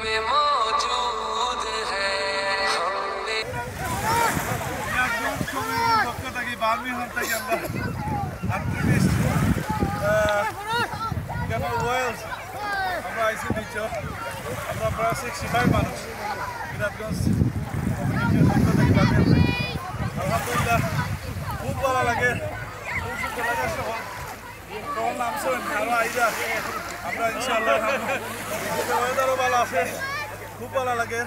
में मौजूद है हमने পক্ষ থেকে Birmingham থেকে আমরা আর্টিস্ট কেবল ওয়েলস আমরা আইসি দিচ্ছ আমরা প্রায় 65 মানুষ মিরাজগঞ্জ কমিউনিটির পক্ষ থেকে আলহামদুলিল্লাহ খুব ভালো লাগে খুব সুন্দর লাগে তখন নামছেন আরো আইজা আমরা ইনশাআল্লাহ ওয়েদারও ভালো আছে খুব ভালো লাগে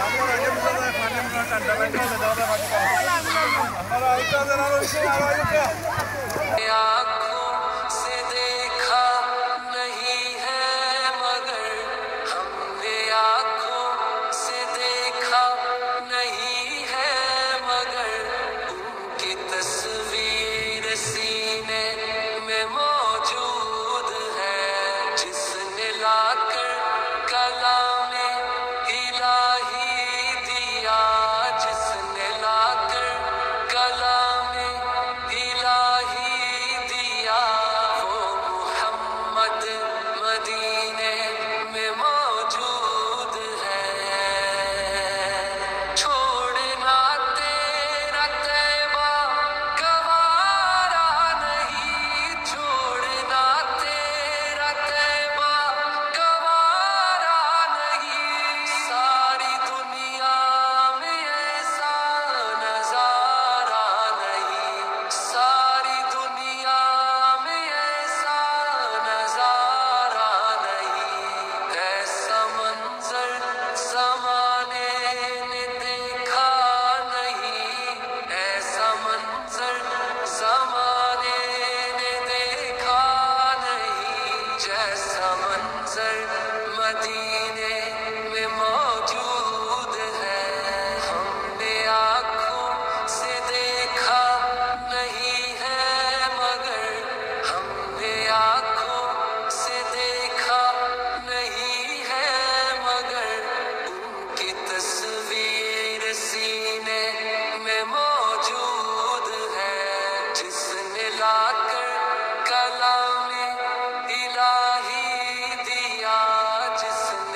আপনার আগে পানি ঠান্ডা লাগে আপনারা আইটা আরো आँखों से देखा नहीं है मगर हमने आँखों से देखा नहीं है मगर उनकी तस्वीर सीने में मौजूद है जिसने लाकर कलामे इलाही दिया जिसने लाकर कलामे इलाही दिया वो मुहम्मद मदीने में मौजूद है छोड़ना तेरा तैबा गवारा नहीं छोड़ना तेरा तैबा गवारा नहीं सारी दुनिया में ऐसा नजारा नहीं सारी दुनिया में ऐसा नजारा नहीं ऐसा मंजर ज़माने ने देखा नहीं ऐसा मंजर ज़माने ने देखा नहीं जैसा मंजर मदीने में मौजूद है हमने आँखों से देखा नहीं है मगर हमने आँखों से देखा नहीं है मगर उनकी तस्वीर सीने में मौजूद है जिसने लाकर कलामे इलाही दिया जिसने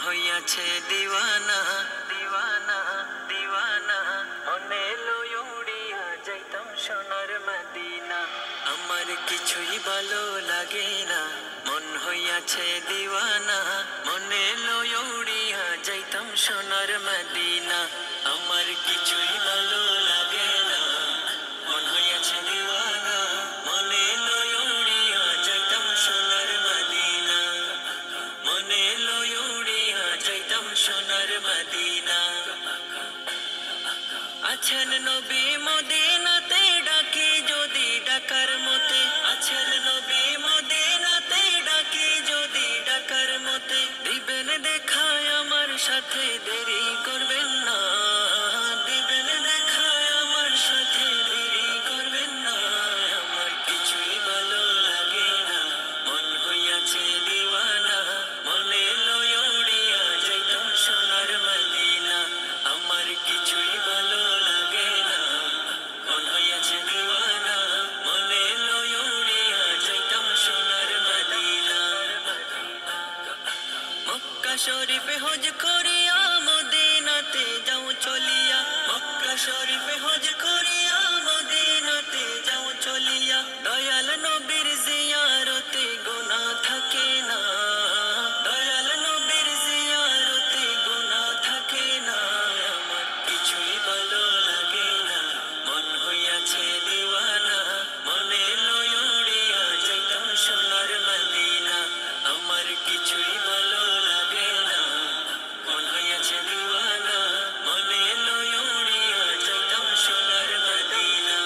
হইয়াছে দিওয়ানা দিওয়ানা দিওয়ানা মনে লই উড়িয়া যাইতাম সোনার মদিনা আমার কিছুই ভালো লাগে না মন হইয়াছে দিওয়ানা মনে লই উড়িয়া যাইতাম সোনার মদিনা আমার কিছুই ভালো লাগে না মন হইয়াছে দিওয়ানা মনে লই উড়িয়া যাইতাম সোনার মদিনা মনে লই উড়িয়া যাইতাম সোনার মদিনা আছেন নবী মদিনাতে ডাকি যদি ডাকার মতে আছেন নবী মদিনাতে ডাকি যদি ডাকার মতে দিবেন দেখায় আমার সাথে দেরি করবেন না দিবেন দেখায় আমার সাথে দেরি করবেন না আমার কিছুই ভালো লাগে না মন হইয়াছে দিওয়ানা মনে লই উড়িয়া যাইতাম সোনার মদিনা আমার কিছুই ভালো লাগে না মন হইয়াছে দিওয়ানা মনে লই উড়িয়া যাইতাম সোনার মদিনা মক্কা শরীফে হজ করিয়া মদিনাতে যাও চলিয়া মক্কা শরীফে হজ করিয়া মদিনাতে যাও চলিয়া দয়াল নবীর জিয়ারতে গুনাহ থাকে না দয়াল নবীর জিয়ারতে গুনাহ থাকে না আমার কিছুই ভালো লাগে না মন হইয়াছে দিওয়ানা মনে লই উড়িয়া যাইতাম সোনার মদিনা আমার কিছুই ভালো লাগে না মন হইয়াছে দিওয়ানা মনে লই উড়িয়া যাইতাম সোনার মদিনা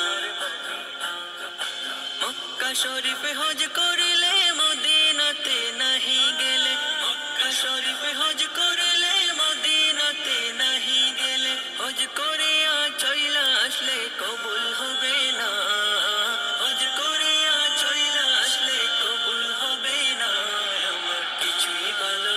মক্কা শরীফে হজ করিলে মদিনাতে নাহি গেলে মক্কা শরীফে হজ করিলে মদিনাতে নাহি গেলে হজ করিয়া চইলা আসলে কবুল হবে না হজ করিয়া চইলা আসলে কবুল হবে না আমার কিছুই ভালো